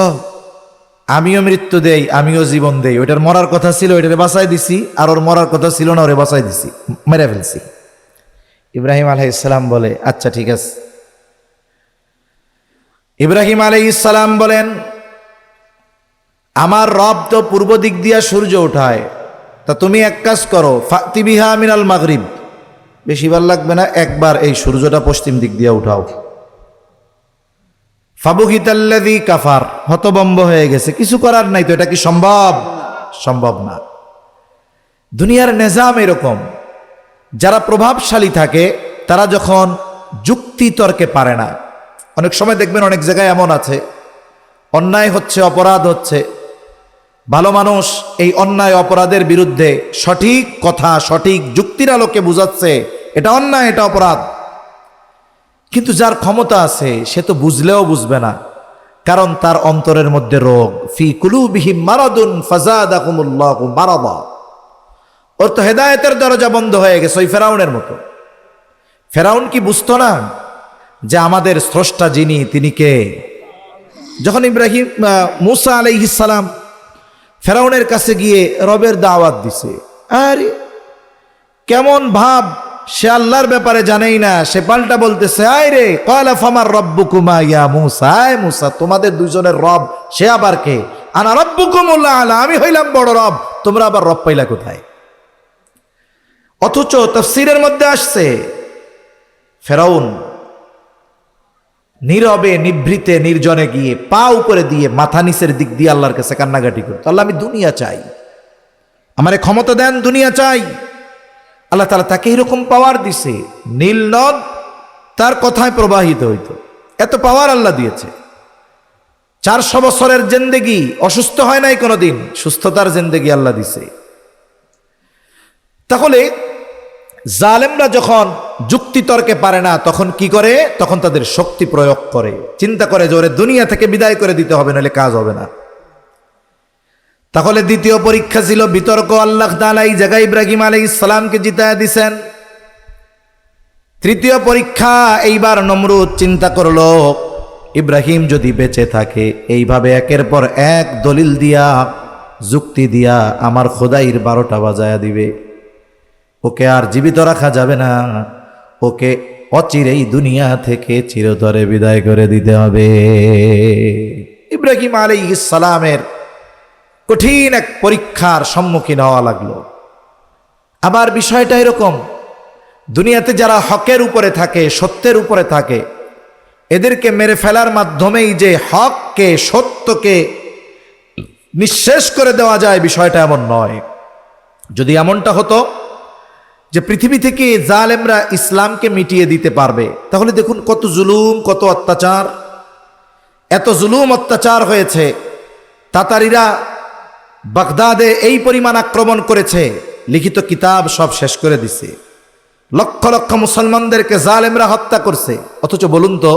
আমিও মৃত্যু দেই আমিও জীবন দেই, ওইটার মরার কথা ছিল ওইটারে বাঁচাই দিছি, আর ওর মরার কথা ছিল না ওরে বাঁচাই দিছি, মেরে ফেলছি। ইব্রাহিম আলাইহিস সালাম বলে আচ্ছা ঠিক আছে। ইব্রাহিম আলাইহিস সালাম বলেন, আমার রব তো পূর্ব দিক দিয়া সূর্য ওঠায়, তা তুমি এক কাজ করো, ফাতি বিহা মিনাল মাগরিব, বেশি বার লাগবে না, একবার এই সূর্যটা পশ্চিম দিক দিয়ে উঠাও। ফাবুহিতাল্লাযী কাফার, হতভম্ব হয়ে গেছে, কিছু করার নাই তো, এটা কি সম্ভব? সম্ভব না। দুনিয়ার নিজাম এরকম, যারা প্রভাবশালী থাকে তারা যখন যুক্তি তর্কে পারে না, অনেক সময় দেখবেন অনেক জায়গায় এমন আছে অন্যায় হচ্ছে, অপরাধ হচ্ছে, ভালো মানুষ এই অন্যায় অপরাধের বিরুদ্ধে সঠিক কথা সঠিক যুক্তির আলোকে বুঝাচ্ছে এটা অন্যায় এটা অপরাধ, কিন্তু যার ক্ষমতা আছে সে তো বুঝলেও বুঝবে না, কারণ তার অন্তরের মধ্যে রোগ। ফি কুলুবিহিম মারাদুন ফাযাদাকুমুল্লাহু মারাদা, ওর তো হেদায়েতের দরজা বন্ধ হয়ে গেছে, ওই ফেরাউনের মতো। ফেরাউন কি বুঝতো না যে আমাদের স্রষ্টা যিনি তিনি কে? যখন মূসা আলাইহিস সালাম ফেরাউনের কাছে গিয়ে রবের দাওয়াত দিছে, আরে কেমন ভাব, সে আল্লাহর ব্যাপারে জানেই না, সে পাল্টা বলতেছে, আয় রে ক্বালা ফামার রাব্বুকুমা ইয়া মূসা, আয় মূসা তোমাদের দুইজনের রব সে আবার কে? আনা রাব্বুকুমুল আলা, আমি হইলাম বড় রব, তোমরা আবার রব পাইলা কোথায়? অথচ তাফসীরের মধ্যে আসছে ফেরাউন নীরবে নিভৃতে নির্জনে গিয়ে পা উপরে দিয়ে মাথা নিচের দিক দিয়ে আল্লাহর কাছে কান্নাকাটি করত, আল্লাহ আমি দুনিয়া চাই, আমারে ক্ষমতা দেন, দুনিয়া চাই। আল্লাহ তাআলা তাকে এরকম পাওয়ার দিছে, নীল নদ তার কথায় প্রবাহিত হইতো, এত পাওয়ার আল্লাহ দিয়েছে। 400 বছরের জিন্দেগি, অসুস্থ হয় নাই কোনোদিন, সুস্থতার জিন্দেগি আল্লাহ দিছে। তাহলে জালেমরা যখন যুক্তি তর্কে পারে না তখন কি করে? তখন তাদের শক্তি প্রয়োগ করে, চিন্তা করে যে ওরে দুনিয়া থেকে বিদায় করে দিতে হবে, নাহলে কাজ হবে না। তাহলে দ্বিতীয় পরীক্ষা ছিল বিতর্ক, আল্লাহ তাআলা এই জায়গায় ইব্রাহিম আলাইহিস সালামকে জিতায়া দিছেন। তৃতীয় পরীক্ষা, এইবার নমরুদ চিন্তা করলো ইব্রাহিম যদি বেঁচে থাকে এইভাবে একের পর এক দলিল দিয়া যুক্তি দিয়া আমার খোদাইর 12টা বাজায়া দিবে, ওকে আর জীবিত রাখা যাবে না, ওকে অচিরেই দুনিয়া থেকে চিরতরে বিদায় করে দিতে হবে। ইব্রাহিম আলাইহিস সালামের কঠিন এক পরীক্ষার সম্মুখীন হওয়া লাগলো। আবার বিষয়টা এরকম, দুনিয়াতে যারা হকের উপরে থাকে, সত্যের উপরে থাকে, এদেরকে মেরে ফেলার মাধ্যমেই যে হককে সত্যকে নিঃশেষ করে দেওয়া যায়, বিষয়টা এমন নয়। যদি এমনটা হতো যে পৃথিবী থেকে জালেমরা ইসলামকে মিটিয়ে দিতে পারবে, তাহলে দেখুন কত জুলুম, কত অত্যাচার, এত জুলুম অত্যাচার হয়েছে। তাতারিরা বাগদাদে এই পরিমাণ আক্রমণ করেছে, লিখিত কিতাব সব শেষ করে দিছে, লক্ষ লক্ষ মুসলমানদেরকে জালেমরা হত্যা করছে। অথচ বলুন তো,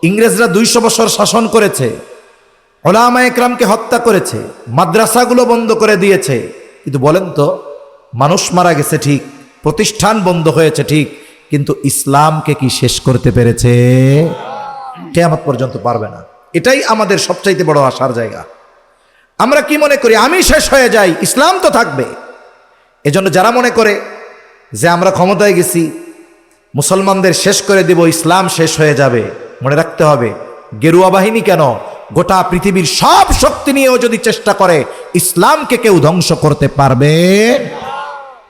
ইংরেজরা 200 বছর শাসন করেছে, উলামা একরামকে হত্যা করেছে, মাদ্রাসাগুলো বন্ধ করে দিয়েছে, কিন্তু বলেন তো, মানুষ মারা গেছে ঠিক, প্রতিষ্ঠান বন্ধ হয়েছে ঠিক, কিন্তু ইসলামকে কি শেষ করতে পেরেছে? কিয়ামত পর্যন্ত পারবে না। এটাই আমাদের সবচাইতে বড় আশার জায়গা। আমরা কি মনে করি, আমি শেষ হয়ে যাই, ইসলাম তো থাকবে। এজন্য যারা মনে করে যে আমরা ক্ষমতায় গেছি, মুসলমানদের শেষ করে দিব, ইসলাম শেষ হয়ে যাবে, মনে রাখতে হবে গেরুয়া বাহিনী কেন, গোটা পৃথিবীর সব শক্তি নিয়েও যদি চেষ্টা করে, ইসলামকে কেউ ধ্বংস করতে পারবে।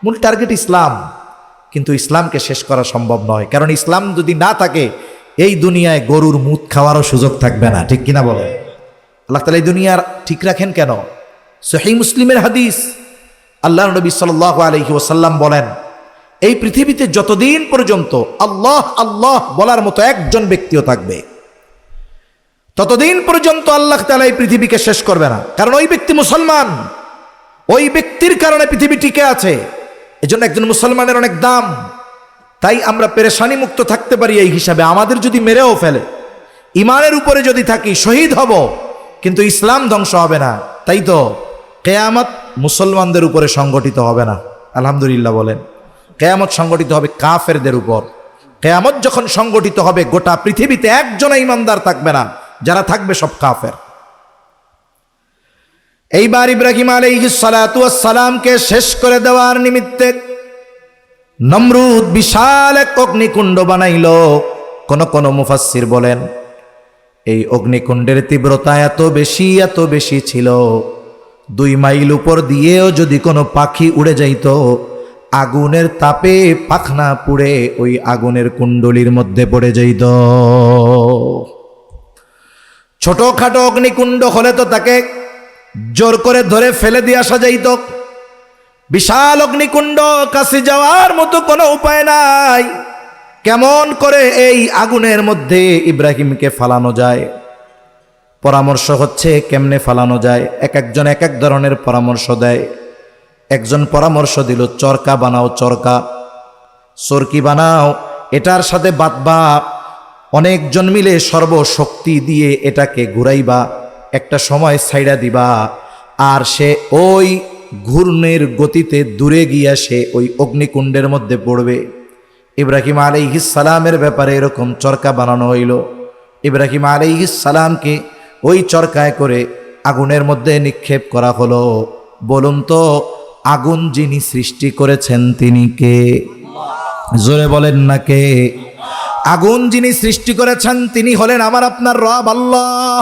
মূল টার্গেট ইসলাম, কিন্তু ইসলামকে শেষ করা সম্ভব নয়, কারণ ইসলাম যদি না থাকে এই দুনিয়ায় গরুর মুত খাওয়ারও সুযোগ থাকবে না, ঠিক কিনা বলে? আল্লাহ তাআলা এই দুনিয়ার ঠিক রাখেন কেন? সহিহ মুসলিমের হাদিস, আল্লাহর নবী সাল্লাল্লাহু আলাইহি ওয়াসাল্লাম বলেন, এই পৃথিবীতে যতদিন পর্যন্ত আল্লাহ আল্লাহ বলার মতো একজন ব্যক্তিও থাকবে, ততদিন পর্যন্ত আল্লাহ তাআলা এই পৃথিবীকে শেষ করবে না। কারণ ওই ব্যক্তি মুসলমান, ওই ব্যক্তির কারণে পৃথিবী টিকে আছে। এজন্য একজন মুসলমানের অনেক দাম। তাই আমরা পেরেশানি মুক্ত থাকতে পারি এই হিসাবে, আমাদের যদি মেরেও ফেলে, ইমানের উপরে যদি থাকি শহীদ হব, কিন্তু ইসলাম ধ্বংস হবে না। তাই তো কিয়ামত মুসলমানদের উপরে সংগঠিত হবে না, আলহামদুলিল্লাহ বলেন। কিয়ামত সংগঠিত হবে কাফেরদের উপর। কিয়ামত যখন সংগঠিত হবে, গোটা পৃথিবীতে একজনও ইমানদার থাকবে না, যারা থাকবে সব কাফের। এইবার ইব্রাহিম আলাইহিস সালাতু ওয়াস সালামকে শেষ করে দেওয়ার নিমিত্তে নমরুদ বিশাল এক অগ্নিকুণ্ড বানাইল। কোন মুফাসসির বলেন এই অগ্নিকুণ্ডের তীব্রতা এত বেশি ছিল, 2 মাইল উপর দিয়েও যদি কোনো পাখি উড়ে যাইত, আগুনের তাপে পাখনা পুড়ে ওই আগুনের কুণ্ডলীর মধ্যে পড়ে যাইত। ছোটখাটো অগ্নিকুণ্ড হলে তো তাকে জোর করে ধরে ফেলে দিয়ে আসা যাইত। বিশাল অগ্নিকুণ্ড, কাছে যাওয়ার মতো কোনো উপায় নাই। কেমন করে এই আগুনের মধ্যে ইব্রাহিমকে ফালানো যায়? পরামর্শ হচ্ছে কেমনে ফালানো যায়। একজন এক ধরনের পরামর্শ দেয়। একজন পরামর্শ দিল চরকা বানাও, চরকি বানাও, এটার সাথে বাঁধবা, অনেকজন মিলে সর্বশক্তি দিয়ে এটাকে ঘুরাইবা, একটা সময় ছাইড়া দিবা, আর সে ওই ঘূর্ণের গতিতে দূরে গিয়া সে ওই অগ্নিকুণ্ডের মধ্যে পড়বে। ইব্রাহিম আলাইহিস সালামের ব্যাপারে এরকম চরকা বানানো হইল। ইব্রাহিম আলাইহিস সালামকে ওই চরকায় করে আগুনের মধ্যে নিক্ষেপ করা হলো। বলুন তো, আগুন যিনি সৃষ্টি করেছেন তিনি কে? জোরে বলেন না কে? আগুন যিনি সৃষ্টি করেছেন তিনি হলেন আমার আপনার রব আল্লাহ।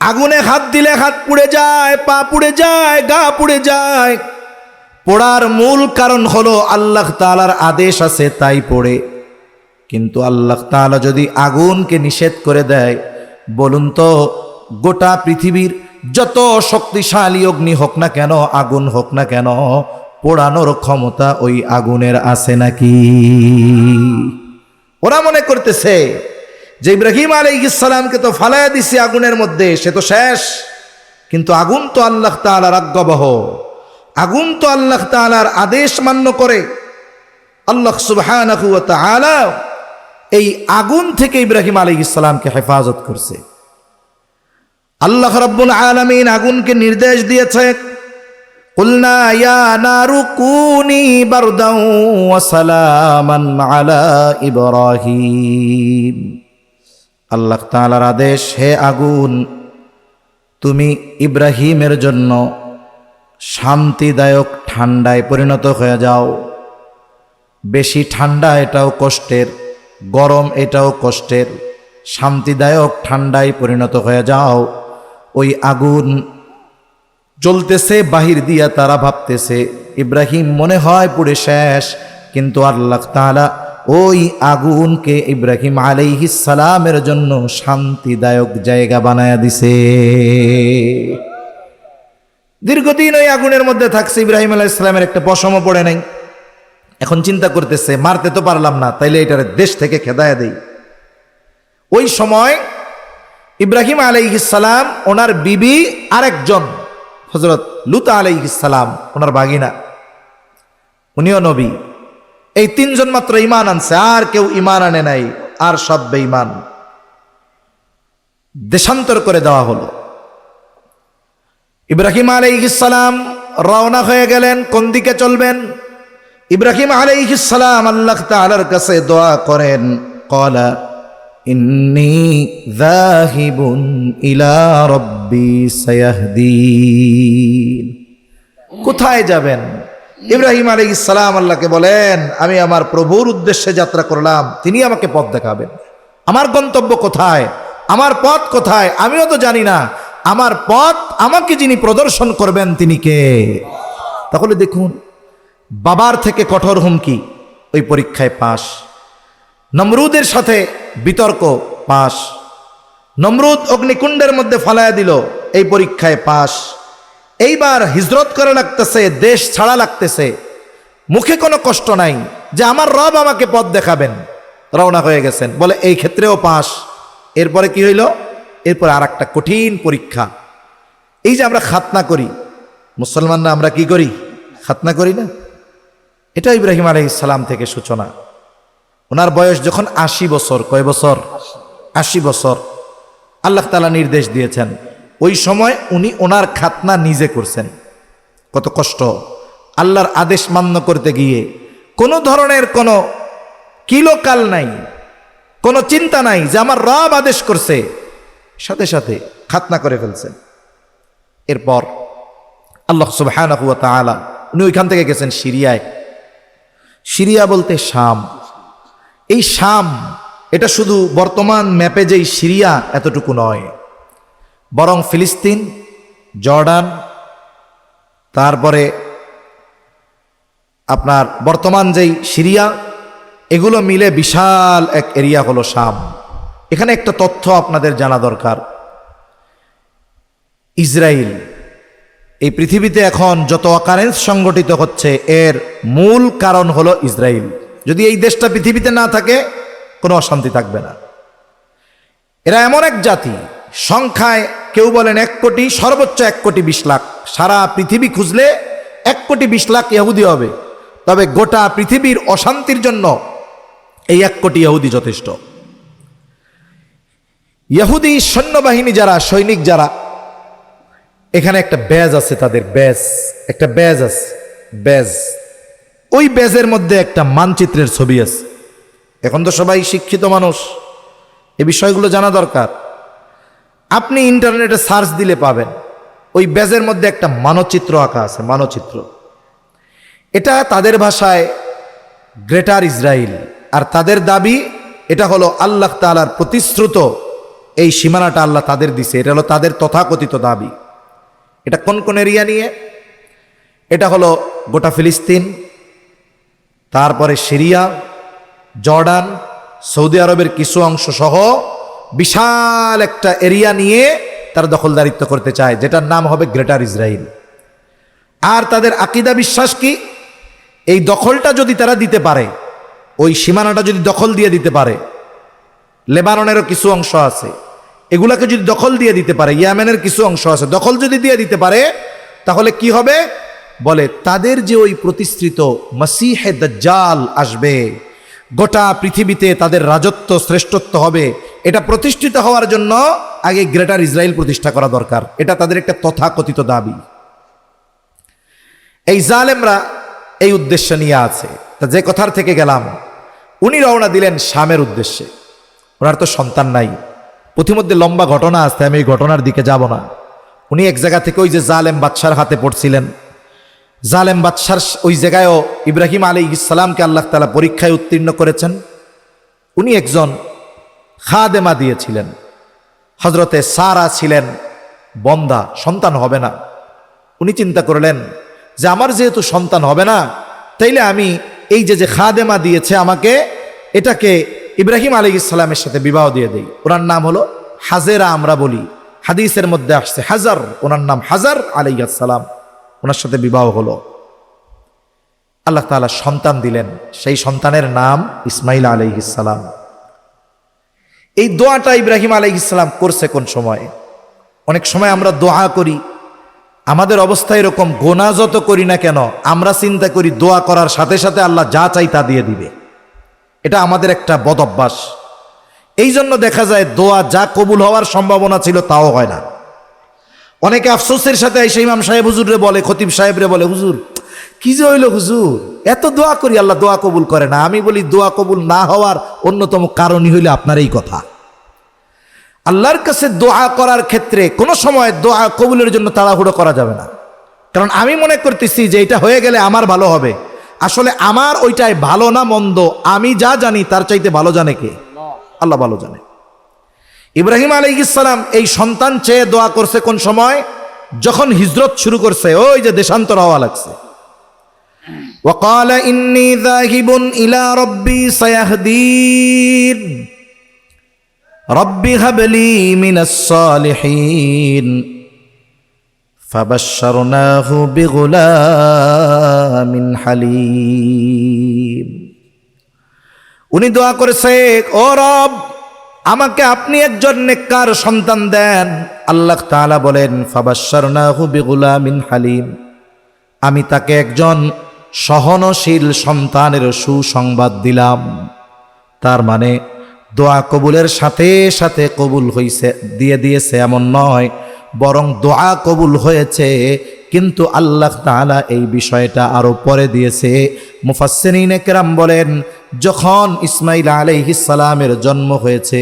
আগুনে হাত দিলে হাত পুড়ে যায়, পা পুড়ে যায়, গা পুড়ে যায়। পোড়ার মূল কারণ হলো আল্লাহ তাআলার আদেশ আছে তাই পড়ে। কিন্তু আল্লাহ তাআলা যদি আগুনকে নিষেধ করে দেয়, বলুন তো গোটা পৃথিবীর যত শক্তিশালী অগ্নি হোক না কেন, আগুন হোক না কেন, পোড়ানোর ক্ষমতা ওই আগুনের আছে নাকি? ওরা মনে করতেছে যে ইব্রাহিম আলাইহিস সালামকে তো ফালায়া দিছে আগুনের মধ্যে, সে তো শেষ। কিন্তু আগুন তো আল্লাহ তাআলার আজ্ঞাবহ, আগুন তো আল্লাহ তাআলার আদেশ মান্য করে। আল্লাহ সুবহানাহু ওয়া তাআলা এই আগুন থেকে ইব্রাহিম আলাইহিস সালামকে হেফাজত করছে। আল্লাহ রাব্বুল আলামিন আগুনকে নির্দেশ দিয়েছে, কুলনা ইয়া নারু কুনি বারদান ওয়া সালামান আলা ইব্রাহিম। আল্লাহ তাআলার আদেশ, হে আগুন তুমি ইব্রাহিমের জন্য শান্তিদায়ক ঠান্ডায় পরিণত হয়ে যাও। বেশি ঠান্ডা এটাও কষ্টের, গরম এটাও কষ্টের, শান্তিদায়ক ঠান্ডায় পরিণত হয়ে যাও। ওই আগুন জ্বলতেছে বাহির দিয়া, তারা ভাবতেছে ইব্রাহিম মনে হয় পুড়ে শেষ, কিন্তু আল্লাহ তাআলা ওই আগুনকে ইব্রাহিম আলাইহিস সালামের জন্য শান্তিদায়ক জায়গা বানায়া দিছে। দীর্ঘদিন ওই আগুনের মধ্যে থাকছে, ইব্রাহিম আলাইহিস সালামের একটা পশমও পড়ে নাই। এখন চিন্তা করতেছে মারতে তো পারলাম না, তাইলে এটার দেশ থেকে খেদায়া দেই। ওই সময় ইব্রাহিম আলাইহিস সালাম, ওনার বিবি, আরেকজন হযরত লূত আলাইহিস সালাম ওনার ভাগিনা, উনিও নবী, এই 3 জন মাত্র ঈমান আনছে, আর কেউ ঈমান আনে নাই, আর সব বেঈমান। দেশান্তর করে দেওয়া হলো। ইব্রাহিম আলাইহিস সালাম রওনা হয়ে গেলেন, কোন দিকে চলবেন? ইব্রাহিম আলাইহিস সালাম আল্লাহ তাআলার কাছে দোয়া করেন, ক্বালা ইন্নী যাহিবুন ইলা রাব্বি সায়াহদিন। কোথায় যাবেন? ইব্রাহিম আলাইহিস সালাম আল্লাহকে বলেন, আমি আমার প্রভুর উদ্দেশ্যে যাত্রা করলাম, তিনি আমাকে পথ দেখাবেন। আমার গন্তব্য কোথায়, আমার পথ কোথায় আমিও তো জানি না। আমার পথ আমাকে যিনি প্রদর্শন করবেন তিনি কে? তাহলে দেখুন, বাবার থেকে কঠোর হুমকি, ওই পরীক্ষায় পাস। নমরুদের সাথে বিতর্ক, পাস। নমরুদ অগ্নিকুণ্ডের মধ্যে ফালায়া দিল, এই পরীক্ষায় পাস। এইবার হিজরত করা লাগতেছে, দেশ ছাড়া লাগতেছে। মুখে কোনো কষ্ট নাই যে আমার রব আমাকে পথ দেখাবেন, রওনা হয়ে গেছেন। বলে এই ক্ষেত্রেও পাস। এরপরে কি হইল? এরপরে আর একটা কঠিন পরীক্ষা। এই যে আমরা খাতনা করি, মুসলমানরা আমরা কি করি? খাতনা করি না? এটা ইব্রাহিম আলাইহিস সালাম থেকে সূচনা। ওনার বয়স যখন 80 বছর, কয় বছর? 80 বছর। আল্লাহ তাআলা নির্দেশ দিয়েছেন, ওই সময় উনি ওনার খাতনা নিজে করছেন। কত কষ্ট! আল্লাহর আদেশ মান্য করতে গিয়ে কোনো ধরনের কোনো কিলোকাল নাই, কোনো চিন্তা নাই যে আমার রব আদেশ করছে, সাথে সাথে খাতনা করে ফেলছেন। এরপর আল্লাহ সুবহানাহু ওয়া তাআলা উনি ওইখান থেকে গেছেন সিরিয়ায়। সিরিয়া বলতে শাম। এই শাম এটা শুধু বর্তমান ম্যাপে যেই সিরিয়া এতটুকু নয়, বরং ফিলিস্তিন, জর্ডান, তারপরে আপনার বর্তমান যেই সিরিয়া, এগুলো মিলে বিশাল এক এরিয়া হলো শাম। এখানে একটা তথ্য আপনাদের জানা দরকার। ইসরায়েল, এই পৃথিবীতে এখন যত অকারেন্স সংগঠিত হচ্ছে এর মূল কারণ হলো ইসরায়েল। যদি এই দেশটা পৃথিবীতে না থাকে কোনো অশান্তি থাকবে না। এরা এমন এক জাতি, সংখ্যায় কেউ বলেন 1 কোটি, সর্বোচ্চ 1 কোটি 20 লাখ। সারা পৃথিবী খুঁজলে 1 কোটি 20 লাখ ইহুদি হবে, তবে গোটা পৃথিবীর অশান্তির জন্য এই 1 কোটি ইহুদি যথেষ্ট। ইহুদি সৈন্যবাহিনী যারা, সৈনিক যারা, এখানে একটা ব্যাজ আছে, তাদের ব্যাজ, একটা ব্যাজ আছে, ব্যাজ। ওই ব্যাজের মধ্যে একটা মানচিত্রের ছবি আছে। এখন তো সবাই শিক্ষিত মানুষ, এই বিষয়গুলো জানা দরকার। আপনি ইন্টারনেটে সার্চ দিলে পাবেন, ওই ব্যাজের মধ্যে একটা মানচিত্র আঁকা আছে, মানচিত্র। এটা তাদের ভাষায় গ্রেটার ইসরায়েল, আর তাদের দাবি এটা হলো আল্লাহ তাআলার প্রতিশ্রুত এই সীমানাটা আল্লাহ তাদের দিছে। এটা হলো তাদের তথাকথিত দাবি। এটা কোন কোন এরিয়া নিয়ে? এটা হলো গোটা ফিলিস্তিন, তারপরে সিরিয়া, জর্ডান, সৌদি আরবের কিছু অংশ সহ বিশাল একটা এরিয়া নিয়ে তারা দখলদারিত্ব করতে চায়, যেটার নাম হবে গ্রেটার ইসরায়েল। আর তাদের আকীদা বিশ্বাস কি? এই দখলটা যদি তারা দিতে পারে, ওই সীমানাটা যদি দখল দিয়ে দিতে পারে, লেবাননেরও কিছু অংশ আছে, এগুলাকে যদি দখল দিয়ে দিতে পারে, ইয়েমেনের কিছু অংশ আছে, দখল যদি দিয়ে দিতে পারে, তাহলে কি হবে? বলে তাদের যে ওই প্রতিশ্রুত মসিহে দাজ্জাল আসবে, গোটা পৃথিবীতে তাদের রাজত্ব, শ্রেষ্ঠত্ব হবে, এটা প্রতিষ্ঠিত হওয়ার জন্য আগে গ্রেটার ইসরায়েল প্রতিষ্ঠা করা দরকার। এটা তাদের একটা তথাকথিত দাবি। এই জালেমরা এই উদ্দেশ্য নিয়ে আছে। তা যে কথার থেকে গেলাম, উনি রওনা দিলেন শামের উদ্দেশ্যে। ওনার তো সন্তান নাই। পথিমধ্যে লম্বা ঘটনা আছে, আমি এই ঘটনার দিকে যাব না। উনি এক জায়গা থেকে ওই যে জালেম বাদশার হাতে পড়ছিলেন, জালেম বাদশার ওই জায়গায়ও ইব্রাহিম আলাইহিস সালামকে আল্লাহ তাআলা পরীক্ষায় উত্তীর্ণ করেছেন। উনি একজন খাদেমা দিয়েছিলেন। হযরতে সারা ছিলেন বন্দা, সন্তান হবে না। উনি চিন্তা করলেন যে আমার যেহেতু সন্তান হবে না, তাইলে আমি এই যে খাদেমা দিয়েছে আমাকে, এটাকে ইব্রাহিম আলাইহিস সালামের সাথে বিবাহ দিয়ে দেই। ওনার নাম হলো হাজেরা, আমরা বলি, হাদিসের মধ্যে আসছে হাজার, ওনার নাম হাজার আলাইহিস সালাম। ওনার সাথে বিবাহ হলো। আল্লাহ তাআলা সন্তান দিলেন, সেই সন্তানের নাম ইসমাইল আলাইহিস সালাম। এই দোয়াটা ইব্রাহিম আলাইহিস সালাম করছে কোন সময়? অনেক সময় আমরা দোয়া করি, আমাদের অবস্থা এরকম, গোনা যত করি না কেন আমরা চিন্তা করি দোয়া করার সাথে সাথে আল্লাহ যা চাই তা দিয়ে দিবে। এটা আমাদের একটা বদ অভ্যাস। এই জন্য দেখা যায় দোয়া যা কবুল হওয়ার সম্ভাবনা ছিল তাও হয় না। অনেকে আফসোসের সাথে এসে ইমাম সাহেব হুজুরে বলে, খতিব সাহেবরে বলে, হুজুর কি যে হইল হুজুর, এত দোয়া করি আল্লাহ দোয়া কবুল করে না। আমি বলি দোয়া কবুল না হওয়ার অন্যতম কারণই হইলে আপনার এই কথা। আল্লাহর কাছে দোয়া করার ক্ষেত্রে কোনো সময় দোয়া কবুলের জন্য তাড়াহুড়ো করা যাবে না। কারণ আমি মনে করতেছি যে এটা হয়ে গেলে আমার ভালো হবে, আসলে আমার ওইটাই ভালো না মন্দ, আমি যা জানি তার চাইতে ভালো জানে কে? আল্লাহ ভালো জানে। ইব্রাহিম আলাইহিস সালাম এই সন্তান চেয়ে দোয়া করছে কোন সময়? যখন হিজরত শুরু করছে, ওই যে দেশান্তর হওয়া লাগছে। ওয়াকালা ইন্নী যাহিবুন ইলা রাব্বি সায়াহদিন রব্বি হাবলি মিনাস সালিহিন ফাবাশশারনাহু বিগুলামিন হালিম। উনি দোয়া করেছে, ও রব, আমাকে আপনি একজন নেককার সন্তান দেন। আল্লাহ তাআলা বলেন, ফাবাশশারনাহু বিগুলামিন হালিম, আমি তাকে একজন সহনশীল সন্তানের সুসংবাদ দিলাম। তার মানে দোয়া কবুলের সাথে সাথে কবুল হইছে, দিয়ে দিয়েছে এমন নয়, বরং দোয়া কবুল হয়েছে, কিন্তু আল্লাহ তাআলা এই বিষয়টা আরো পরে দিয়েছে। মুফাসসিরিনে কেরাম বলেন, যখন ইসমাঈল আলাইহিস সালামের জন্ম হয়েছে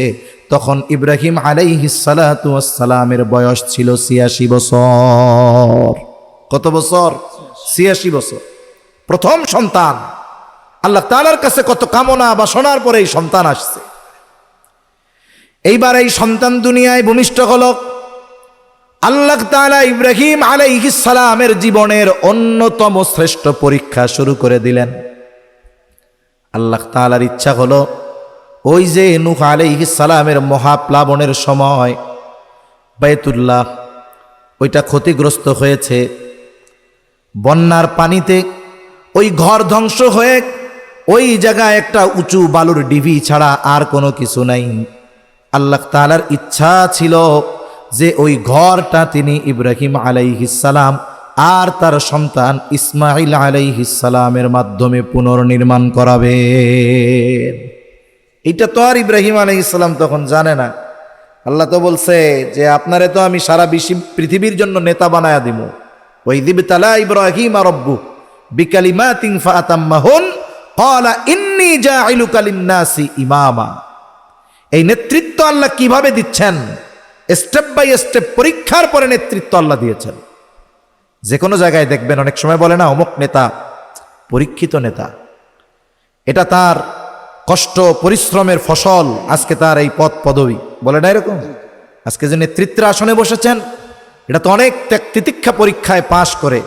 তখন ইব্রাহিম আলাইহিস সালাতু ওয়াস সালামের বয়স ছিল ৮৬ বছর। কত বছর? ৮৬ বছর। প্রথম সন্তান। আল্লাহ তাআলার কাছে কত কামনা বাসনার পরে এই সন্তান আসছে। এইবার এই সন্তান দুনিয়ায় ভূমিষ্ঠ হলো। আল্লাহ তাআলা ইব্রাহিম আলাইহিস সালামের জীবনের অন্যতম শ্রেষ্ঠ পরীক্ষা শুরু করে দিলেন। আল্লাহ তাআলার ইচ্ছা হলো, ওই যে নূহ আলাইহিস সালামের মহাপ্লাবনের সময় বাইতুল্লাহ ওইটা ক্ষতিগ্রস্ত হয়েছে, বন্যার পানিতে ওই ঘর ধ্বংস হয়ে ওই জায়গায় একটা উঁচু বালুর ডিবি ছাড়া আর কোনো কিছু নাই। আল্লাহ তাআলার ইচ্ছা ছিল যে ওই ঘরটা তিনি ইব্রাহিম আলাইহিস সালাম আর তার সন্তান ইসমাঈল আলাইহিস সালামের মাধ্যমে পুনর্নির্মাণ করাবেন। এটা তো আর ইব্রাহিম আলাইহিস সালাম তখন জানে না। আল্লাহ তো বলছে যে আপনারে তো আমি সারা পৃথিবীর জন্য নেতা বানায়া দিব। ওয়াইযিবতালা ইব্রাহিম রাব্বু বিকালিমাতিন ফাআতাম্মাহুন ক্বালা ইন্নী জাঈলুকা লিন-নাসি ইমামা। এই নেতৃত্ব আল্লাহ কিভাবে দিচ্ছেন, স্টেপ বাই স্টেপ পরীক্ষার পরে নেতৃত্ব আল্লাহ দিয়েছেন। যে কোনো জায়গায় দেখবেন অনেক সময় বলে না অমুক নেতা পরীক্ষিত নেতা, এটা তার কষ্ট পরিশ্রমের ফসল, আজকে তার এই পদ পদবি, বলে না এরকম? আজকে যে নেতৃত্বের আসনে বসেছেন এটা তো অনেক তিতিক্ষা পরীক্ষায় পাশ করে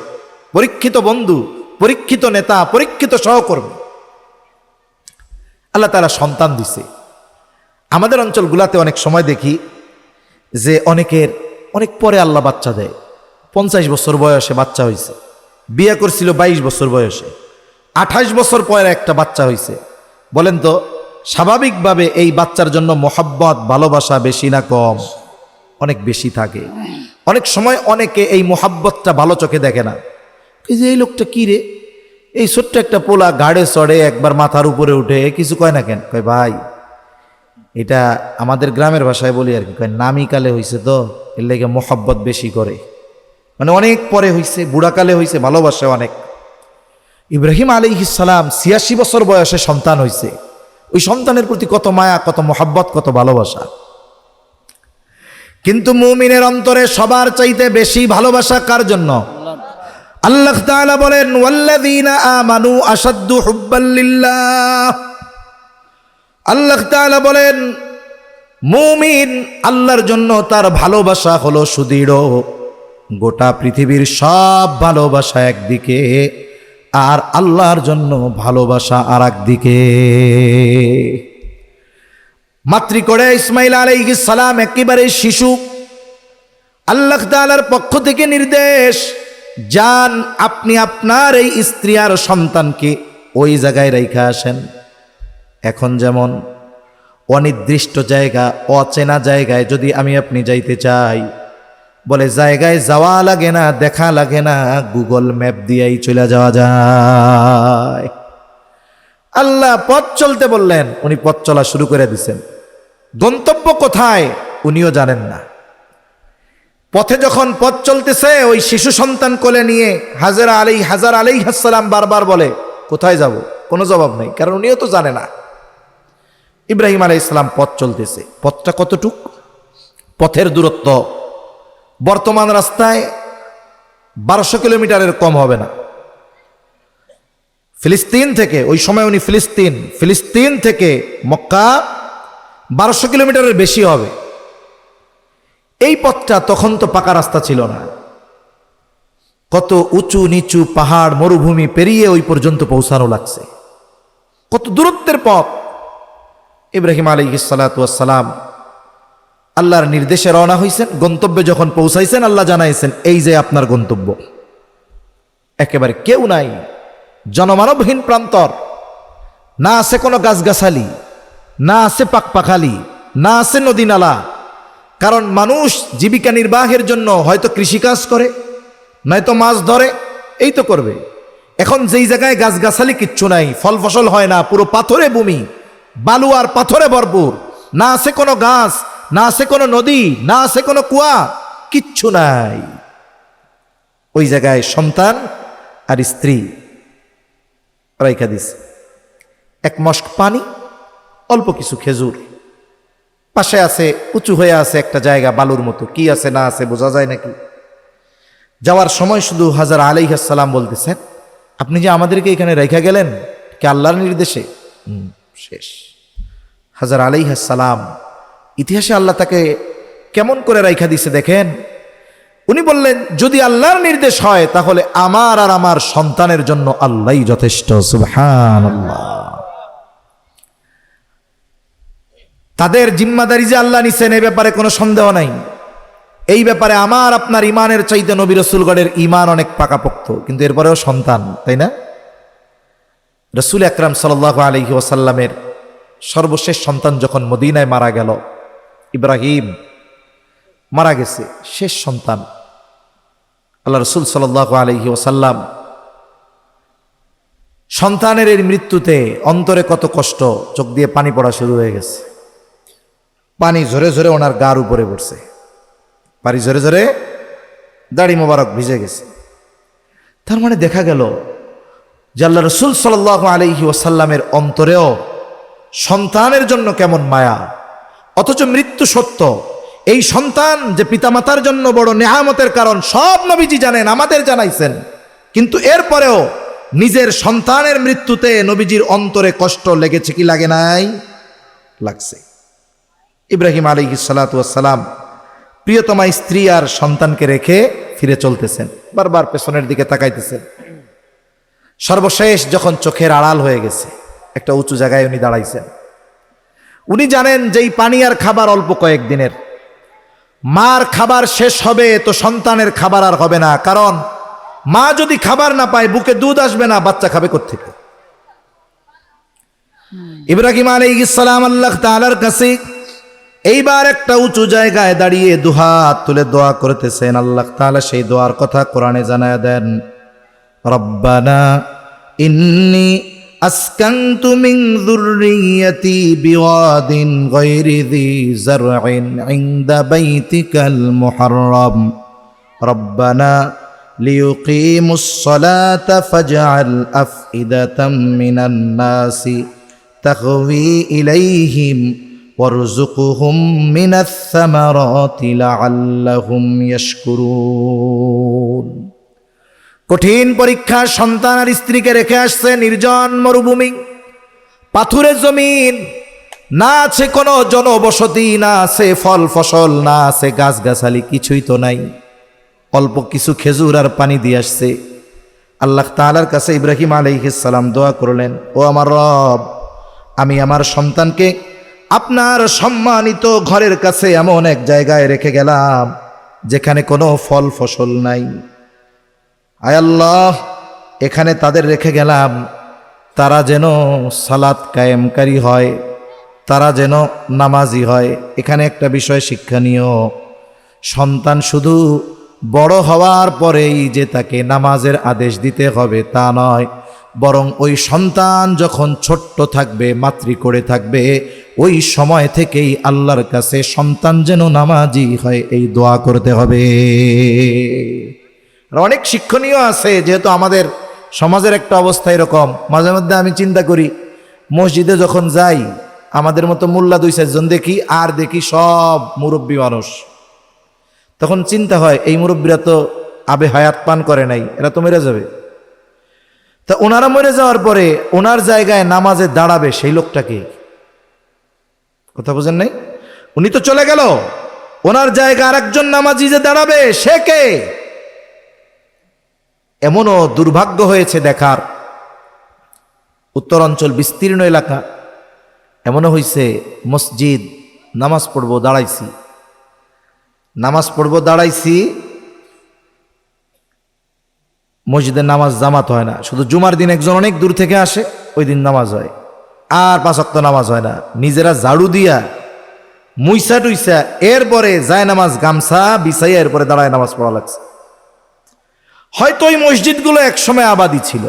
পরীক্ষিত বন্ধু, পরীক্ষিত নেতা, পরীক্ষিত সহকর্মী আল্লাহ তাআলা সন্তান দিছে। আমাদের অঞ্চলগুলাতে অনেক সময় দেখি যে অনেকের অনেক পরে আল্লাহ বাচ্চা দেয়। 50 বছর বয়সে বাচ্চা হয়েছে, বিয়ে করছিল 22 বছর বয়সে, 28 বছর পরে একটা বাচ্চা হয়েছে। বলেন তো স্বাভাবিকভাবে এই বাচ্চার জন্য মোহাব্বত ভালোবাসা বেশি না কম? অনেক বেশি থাকে। অনেক সময় অনেকে এই মোহাব্বতটা ভালো চোখে দেখে না, এই যে এই লোকটা কি রে, এই ছোট্ট একটা পোলা গাড়ে চড়ে একবার মাথার উপরে উঠে কিছু কয় না কেন? কয় ভাই এটা আমাদের গ্রামের ভাষায় বলি আর কি, কয় নামিকালে হয়েছে তো এর লেগে মোহাব্বত বেশি করে, মানে অনেক পরে হয়েছে, বুড়াকালে হয়েছে, ভালোবাসে অনেক। ইব্রাহিম আলাইহিস সালাম ৮৬ বছর বয়সে সন্তান হয়েছে। ওই সন্তানের প্রতি কত মায়া, কত মোহাব্বত, কত ভালোবাসা। কিন্তু মুমিনের অন্তরে সবার চাইতে বেশি ভালোবাসা কার জন্য? আল্লাহ তাআলা বলেন, ওয়াল্লাযীনা আমানু আশাদ্দু হুব্বাল লিল্লাহ। আল্লাহ তাআলা বলেন মুমিন আল্লাহর জন্য তার ভালোবাসা হলো সুদৃঢ়। গোটা পৃথিবীর সব ভালোবাসা একদিকে, আর আল্লাহর জন্য ভালোবাসা আর একদিকে। মাতৃকোলে ইসমাঈল আলাইহিস সালাম একেবারে শিশু। আল্লাহ তাআলার পক্ষ থেকে নির্দেশ, যান আপনি আপনার এই স্ত্রী আর সন্তানকে ওই জায়গায় রেখে আসেন। এখন যেমন অনির্দিষ্ট জায়গা, অচেনা জায়গায় যদি আমি আপনি যাইতে চাই, বলে জায়গায় যাওয়া লাগে না, দেখা লাগে না, গুগল ম্যাপ দিয়েই চলে যাওয়া যায়। আল্লাহ পথ চলতে বললেন, উনি পথ চলা শুরু করে দিছেন। গন্তব্য কোথায় উনিও জানেন না। পথে যখন পথ চলতেছে, ওই শিশু সন্তান কোলে নিয়ে হাজার আলাইহিস সালাম বারবার বলে কোথায় যাব, কোনো জবাব নেই, কারণ উনিও তো জানে না। ইব্রাহিম আলাইহিস সালাম পথ চলতেছে। পথটা কতটুক? পথের দূরত্ব বর্তমান রাস্তায় 1200 কিলোমিটারের কম হবে না। ফিলিস্তিন থেকে, ওই সময় উনি ফিলিস্তিন থেকে মক্কা 1200 কিলোমিটারের বেশি হবে। এই পথটা তখন তো পাকা রাস্তা ছিল না, কত উঁচু নিচু পাহাড় মরুভূমি পেরিয়ে ওই পর্যন্ত পৌঁছানো লাগছে, কত দূরত্বের পথ। ইব্রাহিম আলাইহিস সালাতু ওয়াস সালাম আল্লাহর নির্দেশে রওনা হয়েছেন, গন্তব্যে যখন পৌঁছাইছেন আল্লাহ জানাইছেন এই যে আপনার গন্তব্য। একেবারে কেউ নাই, জনমানবহীন প্রান্তর, না আছে কোনো গাছগাছালি, না আছে পাকপাখালি, না আছে নদী নালা। কারণ মানুষ জীবিকা নির্বাহের জন্য হয়তো কৃষিকাজ করে, নয়তো মাছ ধরে, এই তো করবে। এখন যেই জায়গায় গাছগাছালি কিচ্ছু নাই, ফল ফসল হয় না, পুরো পাথরে ভূমি, বালু আর পাথরে ভরপুর, না আছে কোনো গাছ, না আছে কোনো নদী, না আছে কোনো কুয়া, কিচ্ছু নাই। ওই জায়গায় সন্তান আর স্ত্রী রাইখা দিছে, এক মশক পানি, অল্প কিছু খেজুর, পাশে আছে উঁচু হয়ে আছে একটা জায়গা বালুর মতো, কি আছে না আছে বোঝা যায় নাকি। যাওয়ার সময় শুধু হাজরা আলাইহিস সালাম বলতেছেন, আপনি যে আমাদেরকে এখানে রেখে গেলেন কি আল্লাহর নির্দেশে? শেষ। হাজরা আলাইহিস সালাম, ইতিহাসে আল্লাহ তাকে কেমন করে রাইখা দিছে দেখেন। উনি বললেন যদি আল্লাহর নির্দেশ হয় তাহলে আমার আর আমার সন্তানের জন্য আল্লাহই যথেষ্ট। সুবহানাল্লাহ। তাদের জিম্মাদারি যে আল্লাহ নিছেন এই ব্যাপারে কোনো সন্দেহ নাই। এই ব্যাপারে আমার আপনার ইমানের চাইতে নবী রাসূলগণের ইমান অনেক পাকাপোক্ত, কিন্তু এরপরেও সন্তান, তাই না? রাসূল আকরাম সাল্লাল্লাহু আলাইহি ওয়াসাল্লামের সর্বশেষ সন্তান যখন মদিনায় মারা গেল, ইব্রাহিম মারা গেছে, শেষ সন্তান। আল্লাহ রাসূল সাল্লাল্লাহু আলাইহি ওয়াসাল্লাম সন্তানের এই মৃত্যুতে অন্তরে কত কষ্ট, চোখ দিয়ে পানি পড়া শুরু হয়ে গেছে। পানি ঝরে ঝরে ওনার গার উপরে পড়ছে, পানি ঝরে ঝরে দাড়ি মোবারক ভিজে গেছে। তার মানে দেখা গেল যে আল্লাহ রাসূল সাল্লাল্লাহু আলাইহি ওয়াসাল্লামের অন্তরেও সন্তানের জন্য কেমন মায়া, অথচ মৃত্যু সত্য। এই সন্তান যে পিতামাতার জন্য বড় নেয়ামতের কারণ সব নবীজি জানেন, আমাদের জানাইছেন, কিন্তু এরপরেও নিজের সন্তানের মৃত্যুতে নবীজির অন্তরে কষ্ট লেগেছে কি লাগে নাই? লাগছে। ইব্রাহিম আলাইহিস সালাতু ওয়াস সালাম প্রিয়তমা স্ত্রী আর সন্তানকে রেখে ফিরে চলতেছেন, বারবার পেছনের দিকে তাকাইতেছেন। সর্বশেষ যখন চোখের আড়াল হয়ে গেছে, একটা উঁচু জায়গায় উনি দাঁড়াইছেন। উনি জানেন যে এই পানি আর খাবার অল্প কয়েকদিনের, মার খাবার শেষ হবে তো সন্তানের খাবার আর হবে না। কারণ মা যদি খাবার না পায়, বুকে দুধ আসবে না, বাচ্চা খাবে কোত্থেকে? ইব্রাহিম আলাইহিস সালাম আল্লাহ তাআলার কাছে এইবার একটা উঁচু জায়গায় দাঁড়িয়ে দুহাত তুলে দোয়া করতেছেন। আল্লাহ তাআলা সেই দোয়ার কথা কোরআনে জানায়া দেন, রব্বানা ইন্নী আসকানতু মিন যুররিয়্যাতি বিওয়াদিন গায়রি যী যারইন ইনদা বাইতিকাল মুহাররাম রব্বানা লিয়ুকিমুস সালাতা ফাজআল আফইদাতাম মিনান নাসি তাগওয়ি ইলাইহিম ওয়ারযুকহুম মিনাস সামারাতি লাআল্লাহুম ইয়াশকুরুন। কঠিন পরীক্ষা, সন্তান আর স্ত্রীকে রেখে আসছে নির্জন মরুভূমি, পাথুরে জমিন, না আছে কোনো জনবসতি, না আছে ফল ফসল, না আছে গাছগাছালি, কিছুই তো নাই। অল্প কিছু খেজুর আর পানি দিয়ে আসছে। আল্লাহ তাআলার কাছে ইব্রাহিম আলাইহিস সালাম দোয়া করলেন, ও আমার রব, আমি আমার সন্তানকে আপনার সম্মানিত ঘরের কাছে এমন এক জায়গায় রেখে গেলাম যেখানে কোনো ফল ফসল নাই। আয় আল্লাহ, এখানে তাদের রেখে গেলাম, তারা যেন সালাত কায়েমকারী হয়, তারা যেন নামাজি হয়। এখানে একটা বিষয় শিক্ষণীয়, সন্তান শুধু বড় হওয়ার পরেই যে তাকে নামাজের আদেশ দিতে হবে তা নয়, বরং ওই সন্তান যখন ছোট্ট থাকবে, মাতৃ করে থাকবে, ওই সময় থেকেই আল্লাহর কাছে সন্তান যেন নামাজি হয় এই দোয়া করতে হবে। অনেক শিক্ষণীয় আছে, যেহেতু আমাদের সমাজের একটা অবস্থা এরকম। মাঝে মধ্যে আমি চিন্তা করি, মসজিদে যখন যাই আমাদের মতো মোল্লা 2-4 জন দেখি, আর দেখি সব মুরব্বী মানুষ। তখন চিন্তা হয় এই মুরব্বীরা তো আবে হায়াত পান করে নাই, এরা তো মরে যাবে। তা ওনারা মরে যাওয়ার পরে ওনার জায়গায় নামাজে দাঁড়াবে সেই লোকটাকে, কথা বোঝেন নাই? উনি তো চলে গেল, ওনার জায়গায় আরেকজন নামাজি যে দাঁড়াবে সে কে? এমনও দুর্ভাগ্য হয়েছে দেখার, উত্তরাঞ্চল বিস্তীর্ণ এলাকা, এমনও হয়েছে মসজিদ নামাজ পড়বো দাঁড়াইছি, নামাজ পড়বো দাঁড়াইছি, মসজিদের নামাজ জামাত হয় না, শুধু জুমার দিন একজন অনেক দূর থেকে আসে, ওই দিন নামাজ হয়, আর 5 ওয়াক্ত নামাজ হয় না। নিজেরা ঝাড়ু দিয়া মুইসা টুইসা এরপরে যায় নামাজ গামছা বিছাইয়া এরপরে দাঁড়ায় নামাজ পড়া লাগছে। হয়তো ওই মসজিদগুলো একসময় আবাদি ছিল,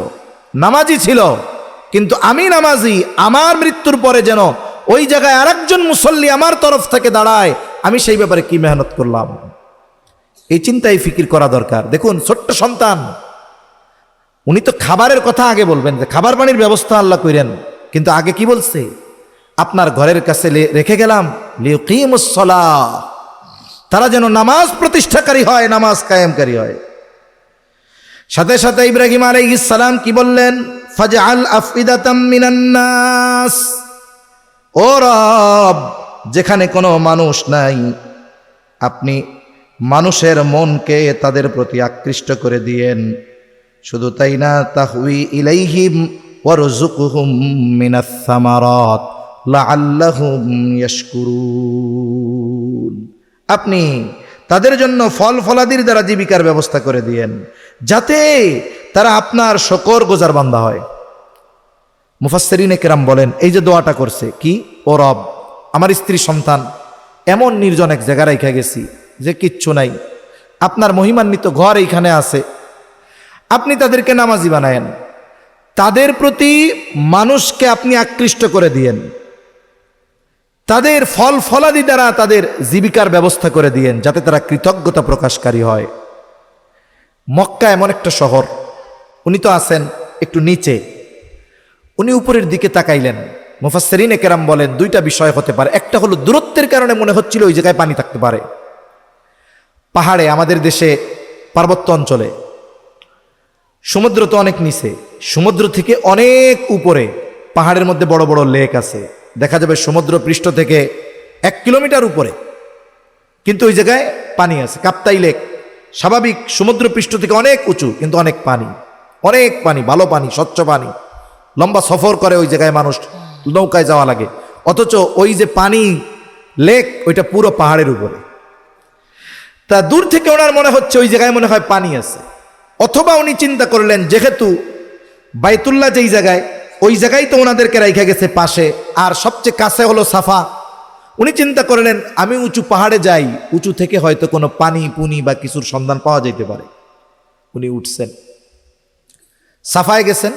নামাজি ছিল, কিন্তু আমি নামাজি, আমার মৃত্যুর পরে যেন ওই জায়গায় আরেকজন মুসল্লি আমার তরফ থেকে দাঁড়ায়, আমি সেই ব্যাপারে কি মেহনত করলাম, এই চিন্তাই ফিকির করা দরকার। দেখুন ছোট্ট সন্তান, উনি তো খাবারের কথা আগে বলবেন, যে খাবার পানির ব্যবস্থা আল্লাহ করেন, কিন্তু আগে কি বলছে, আপনার ঘরের কাছে রেখে গেলাম লিয়ুকিমুস সালাহ, তারা যেন নামাজ প্রতিষ্ঠাকারী হয়, নামাজ কায়েমকারী হয়। সাথে সাথে ইব্রাহিম আলাইহিস সালাম কি বললেন, ফাজআল আফইদাতাম মিনান নাস, ও রব যেখানে কোনো মানুষ নাই আপনি মানুষের মনকে তাদের প্রতি আকৃষ্ট করে দিয়েন। শুধু তাই না, তাহউই ইলাইহিম ওয়ারযুকহুম মিনাস সামারাত লাআল্লাহুম ইয়াশকুরুন, আপনি তাদের জন্য ফল ফলাদির দ্বারা জীবিকার ব্যবস্থা করে দিয়েন, যাতে তারা আপনার শকর গুজার বান্দা হয়। মুফাসসিরিনে কেরাম বলেন, এই যে দোয়াটা করছে কি, ও রব আমার স্ত্রী সন্তান এমন নির্জন এক জায়গায় রেখে গেছি যে কিচ্ছু নাই, আপনার মহিমান্বিত ঘর এইখানে আছে, আপনি তাদেরকে নামাজি বানায়েন, তাদের প্রতি মানুষকে আপনি আকৃষ্ট করে দিয়েন, তাদের ফল ফলাদি দ্বারা তাদের জীবিকার ব্যবস্থা করে দিয়েন, যাতে তারা কৃতজ্ঞতা প্রকাশকারী হয়। মক্কা এমন একটা শহর, উনি তো আছেন একটু নিচে, উনি উপরের দিকে তাকাইলেন। মুফাসসিরিনে কেরাম বলেন 2টা বিষয় হতে পারে, একটা হলো দূরত্বের কারণে মনে হচ্ছিল ওই জায়গায় পানি থাকতে পারে। পাহাড়ে, আমাদের দেশে পার্বত্য অঞ্চলে সমুদ্র তো অনেক নিচে, সমুদ্র থেকে অনেক উপরে পাহাড়ের মধ্যে বড় বড় লেক আছে, দেখা যাবে সমুদ্র পৃষ্ঠ থেকে 1 কিলোমিটার উপরে, কিন্তু ওই জায়গায় পানি আছে। কাপ্তাই লেক স্বাভাবিক সমুদ্র পৃষ্ঠ থেকে অনেক উঁচু, কিন্তু অনেক পানি, অনেক পানি, ভালো পানি, স্বচ্ছ পানি, লম্বা সফর করে ওই জায়গায় মানুষ নৌকায় যাওয়া লাগে, অথচ ওই যে পানি লেক ওইটা পুরো পাহাড়ের উপরে। তা দূর থেকে ওনার মনে হচ্ছে ওই জায়গায় মনে হয় পানি আছে, অথবা উনি চিন্তা করলেন যেহেতু বাইতুল্লাহ যেই জায়গায়, ওই জায়গায় তো ওনাদেরকে রাইখা গেছে পাশে, আর সবচেয়ে কাছে হলো সাফা, উনি চিন্তা করলেন আমি উঁচু পাহাড়ে যাই, উঁচু থেকে হয়তো কোনো পানি পুনি বা কিছুর সন্ধান পাওয়া যেতে পারে। উনি উঠছেন, সাফায় গেছেন,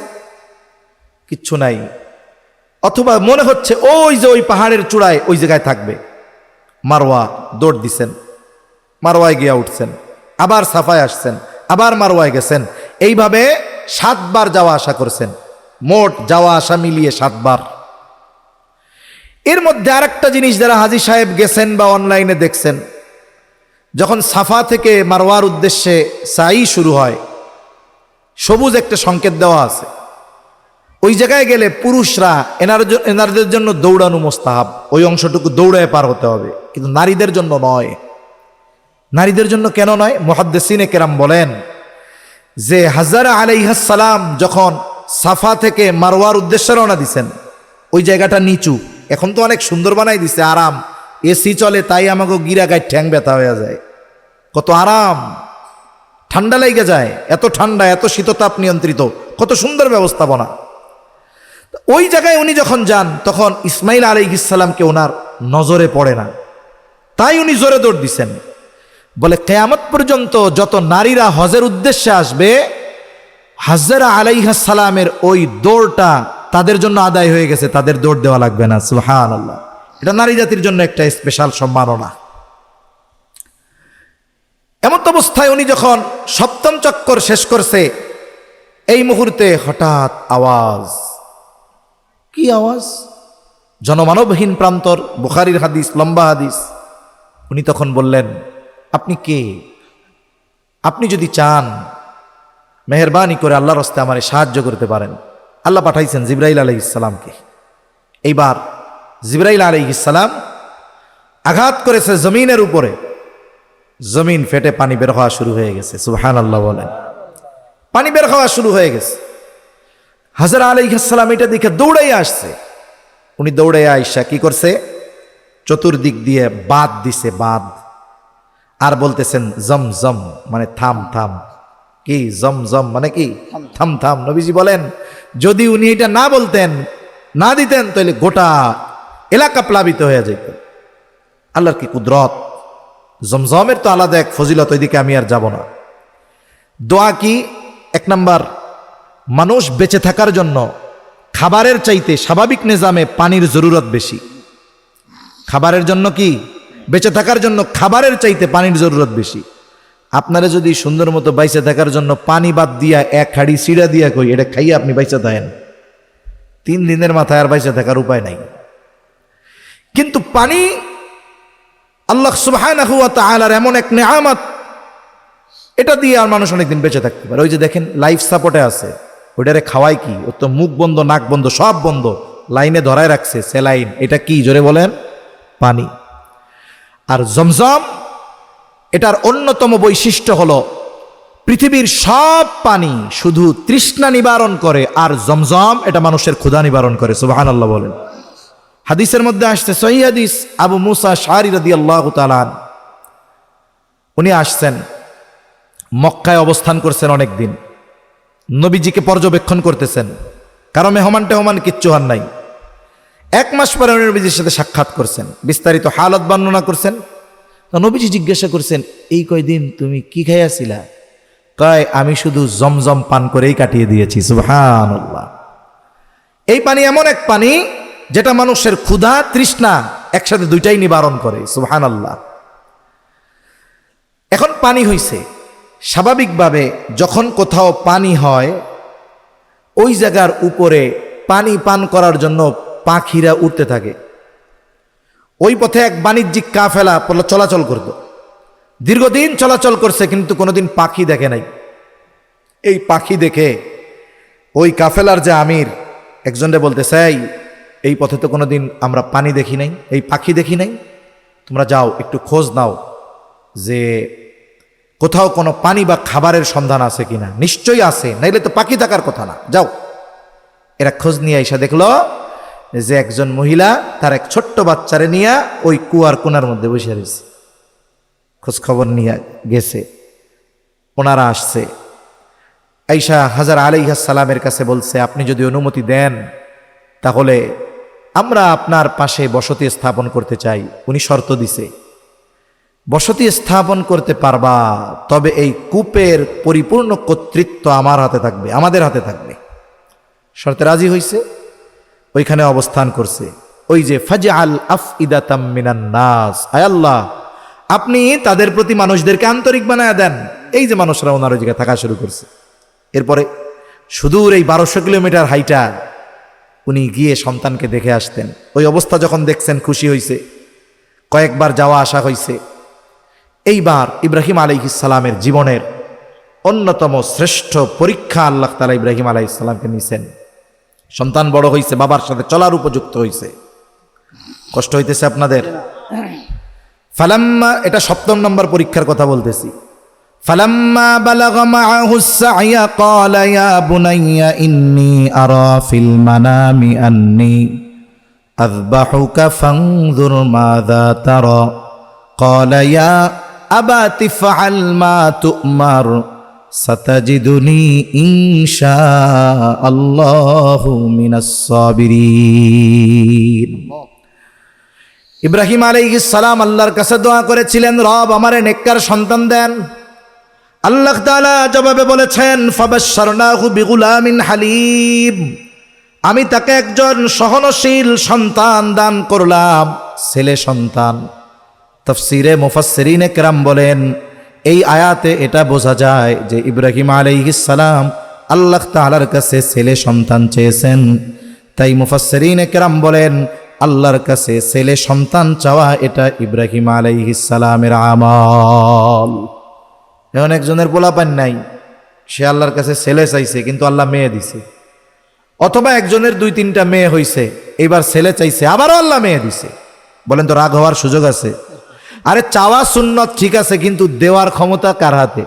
কিচ্ছু নাই, অথবা মনে হচ্ছে ওই যে ওই পাহাড়ের চূড়ায় ওই জায়গায় থাকবে। মারওয়া দৌড় দিছেন, মারওয়ায় গিয়া উঠছেন, আবার সাফায় আসছেন, আবার মারওয়ায় গেছেন, এইভাবে 7 বার যাওয়া আসা করছেন, মোট যাওয়া আসা মিলিয়ে 7 বার। এর মধ্যে আরেকটা জিনিস যারা হাজী সাহেব গেছেন বা অনলাইনে দেখছেন, যখন সাফা থেকে মারওয়ার উদ্দেশ্যে সাই শুরু হয়, সবুজ একটা সংকেত দেওয়া আছে, ওই জায়গায় গেলে পুরুষরা এনারদের জন্য দৌড়ানো মোস্তাহাব, ওই অংশটুকু দৌড়ায় পার হতে হবে, কিন্তু নারীদের জন্য নয়। নারীদের জন্য কেন নয়? মুহাদ্দিসিনে কেরাম বলেন যে হাজরা আলাইহিস সালাম যখন সাফা থেকে মারওয়ার উদ্দেশ্যে রওনা দিছেন, ওই জায়গাটা নিচু, এখন তো অনেক সুন্দর বানাই দিছে, আরাম, এসি চলে, তাই আমাকে গিরা গায়ে ঠ্যাং ব্যথা হয়ে যায়, কত আরাম, ঠান্ডা লেগে যায়, এত ঠান্ডা, এত শীততাপ নিয়ন্ত্রিত, কত সুন্দর ব্যবস্থাপনা। ওই জায়গায় উনি যখন যান তখন ইসমাইল আলাইহিস সালামকে ওনার নজরে পড়ে না, তাই উনি জোরে দৌড় দিছেন। বলে কিয়ামত পর্যন্ত যত নারীরা হজের উদ্দেশ্যে আসবে, হাজরা আলাইহিস সালামের ওই দৌড়টা তাদের জন্য আদায় হয়ে গেছে, তাদের দৌড় দেওয়া লাগবে না। সুবহানাল্লাহ, এটা নারী জাতির জন্য একটা স্পেশাল সম্মাননা। এমন অবস্থায় উনি যখন 7ম চক্কর শেষ করছে, এই মুহূর্তে হঠাৎ আওয়াজ, কি আওয়াজ? জনমানবহীন প্রান্তর, বুখারীর হাদিস, লম্বা হাদিস। উনি তখন বললেন, আপনি কে? আপনি যদি চান মেহেরবানি করে আল্লাহর রাস্তায় আমারে সাহায্য করতে পারেন। আল্লাহ পাঠাইছেন জিবরাইল আলাইহিস সালামকে। এইবার জিবরাইল আলাইহিস সালাম আঘাত করেছে জমিনের উপরে, জমিন ফেটে পানি বের হওয়া শুরু হয়ে গেছে। সুবহানাল্লাহ বলেন, পানি বের হওয়া শুরু হয়ে গেছে। হাজরা আলাইহিস সালাম এটা দেখে দৌড়াইয়া আসছে। উনি দৌড়াইয়া আইসা কি করছে? চতুর্দিক দিয়ে বাঁধ দিছে, বাঁধ। আর বলতেছেন জমজম মানে থাম থাম। কি জমজম মানে কি? থাম থাম। নবীজি বলেন যদি উনি এটা না বলতেন, না দিতেন, তাহলে গোটা এলাকা প্লাবিত হয়ে যেত। আল্লাহর কি কুদরত! জমজমের তো আলাদা এক ফজিলত, ওইদিকে আমি আর যাব না। দোয়া কি? এক নাম্বার, মানুষ বেঁচে থাকার জন্য খাবারের চাইতে স্বাভাবিক নিজামে পানির জরুরত বেশি। খাবারের জন্য কি? বেঁচে থাকার জন্য খাবারের চাইতে পানির জরুরত বেশি। আপনারা যদি সুন্দর মতো বাইসে থাকার জন্য পানি বাদ দিয়া এক হাড়ি সিঁড়া দিয়া কই এটা খাইয়ে আপনি বাইসে থাকেন, 3 দিনের মাথায় আর বাইসে থাকার উপায় নাই। কিন্তু পানি আল্লাহ সুবহানাহু ওয়া তাআলার এমন এক নেয়ামত, এটা দিয়ে আর মানুষ অনেকদিন বেঁচে থাকতে পারে। ওই যে দেখেন লাইফ সাপোর্টে আছে, ওইটারে খাওয়াই কি? ও তো মুখ বন্ধ, নাক বন্ধ, সব বন্ধ, লাইনে ধরায় রাখছে স্যালাইন। এটা কি জোরে বলেন? পানি। আর জমজম, এটার অন্যতম বৈশিষ্ট্য হলো পৃথিবীর সব পানি শুধু তৃষ্ণা নিবারণ করে, আর জমজম এটা মানুষের ক্ষুধা নিবারণ করে। সুবহানাল্লাহ বলেন। হাদিসের মধ্যে আসছে, সহিহ হাদিস, আবু মুসা আশআরী রাদিয়াল্লাহু তাআলা উনি আসছেন, মক্কায় অবস্থান করছেন অনেক দিন, নবীজিকে পর্যবেক্ষণ করতেছেন, কারণ মেহমান কিচ্ছু হন নাই। 1 মাস পরে উনি নবীজির সাথে সাক্ষাৎ করছেন, বিস্তারিত হালত বর্ণনা করছেন। তো নবীজি জিজ্ঞাসা করছেন, এই কয়দিন তুমি কি খাইয়াছিলা? কয়, আমি শুধু জমজম পান করেই কাটিয়ে দিয়েছি। সুবহানাল্লাহ। এই পানি এমন এক পানি যেটা মানুষের ক্ষুধা তৃষ্ণা একসাথে দুইটাই নিবারণ করে। সুবহানাল্লাহ। এখন পানি হইছে, স্বাভাবিকভাবে যখন কোথাও পানি হয় ওই জায়গার উপরে পানি পান করার জন্য পাখিরা উঠতে থাকে। ওই পথে এক বাণিজ্যিক কাফেলা চলাচল করত, দীর্ঘদিন চলাচল করছে, কিন্তু কোনোদিন পাখি দেখে নাই। এই পাখি দেখে ওই কাফেলার যে আমির একজনরে বলতেছে, এই পথে তো কোনোদিন আমরা পানি দেখি নাই, এই পাখি দেখি নাই, তোমরা যাও একটু খোঁজ নাও যে কোথাও কোনো পানি বা খাবারের সন্ধান আছে কিনা। নিশ্চয়ই আছে, নাইলে তো পাখি থাকার কথা না, যাও। এরা খোঁজ নিয়ে এসে দেখলো যে একজন মহিলা তার এক ছোট্ট বাচ্চারে নিয়ে ওই কুয়ার কোনার মধ্যে বসে রয়েছে। খোঁজ খবর নিয়ে গেছে, ওনারা আসছে, আয়েশা হাজরা আলাইহিস সালামের কাছে বলছে, আপনি যদি অনুমতি দেন তাহলে আমরা আপনার পাশে বসতি স্থাপন করতে চাই। উনি শর্ত দিছে, বসতি স্থাপন করতে পারবা, তবে এই কূপের পরিপূর্ণ কর্তৃত্ব আমার হাতে থাকবে, আমাদের হাতে থাকবে। শর্তে রাজি হইছে, ওইখানে অবস্থান করছে। ওই যে ফাজআল আফইদাতাম মিনান নাস, আয় আল্লাহ আপনি তাদের প্রতি মানুষদেরকে আন্তরিক বানায় দেন। এই যে মানুষরা ওনার ওই জায়গায় থাকা শুরু করছে। এরপরে সুদূর এই 1200 কিলোমিটার হাইটা উনি গিয়ে সন্তানকে দেখে আসতেন। ওই অবস্থা যখন দেখছেন খুশি হইছে, কয়েকবার যাওয়া আসা হইছে। এইবার ইব্রাহিম আলাইহিস সালামের জীবনের অন্যতম শ্রেষ্ঠ পরীক্ষা আল্লাহ তাআলা ইব্রাহিম আলাইহিস সালামকে নিছেন। সন্তান বড় হইছে, বাবার সাথে চলার উপযুক্ত হইছে। কষ্ট হইতেছে আপনাদের? ফালাম্মা, এটা 7 নম্বর পরীক্ষার কথা বলতেছি। ফালাম্মা বালাগা মাআহুস সা'য়া ক্বালা ইয়া বুনাইয়া ইন্নী আরা ফিল মানামি আন্নী আযবাহুকা ফানজুর মাযা তারা ক্বালা ইয়া আবাতি ফাআল মা তু'মার সাতাজিদুনি ইনশাআল্লাহু মিনাস সাবিরিন। ইব্রাহিম আলাইহিস সালাম আল্লাহর কাছে দোয়া করেছিলেন, রব আমারে নেককার সন্তান দেন। আল্লাহ তাআলা জবাবে বলেছেন, ফাবাশশারনাহু বিগুলামিন হালিম, আমি তাকে একজন সহনশীল সন্তান দান করলাম, ছেলে সন্তান। তাফসীরে মুফাসসিরিনে কেরাম বলেন, এই আয়াতে এটা বোঝা যায় যে ইব্রাহিম আলাইহিস সালাম আল্লাহ তাআলার কাছে ছেলে সন্তান চেয়েছেন। তাই মুফাসসিরিনে কেরাম বলেন, আল্লাহর কাছে ছেলে সন্তান চাওয়া এটা ইব্রাহিম আলাইহিস সালামের আমল। এখন একজনের পোলাপান নাই, সে আল্লাহর কাছে ছেলে চাইছে, কিন্তু আল্লাহ মেয়ে দিছে। অথবা একজনের 2-3টা মেয়ে হইছে, এবার ছেলে চাইছে, আবারও আল্লাহ মেয়ে দিছে। বলেন তো রাগ হওয়ার সুযোগ আছে? আরে চাওয়া সুন্নত ঠিক আছে, কিন্তু দেওয়ার ক্ষমতা কার হাতে?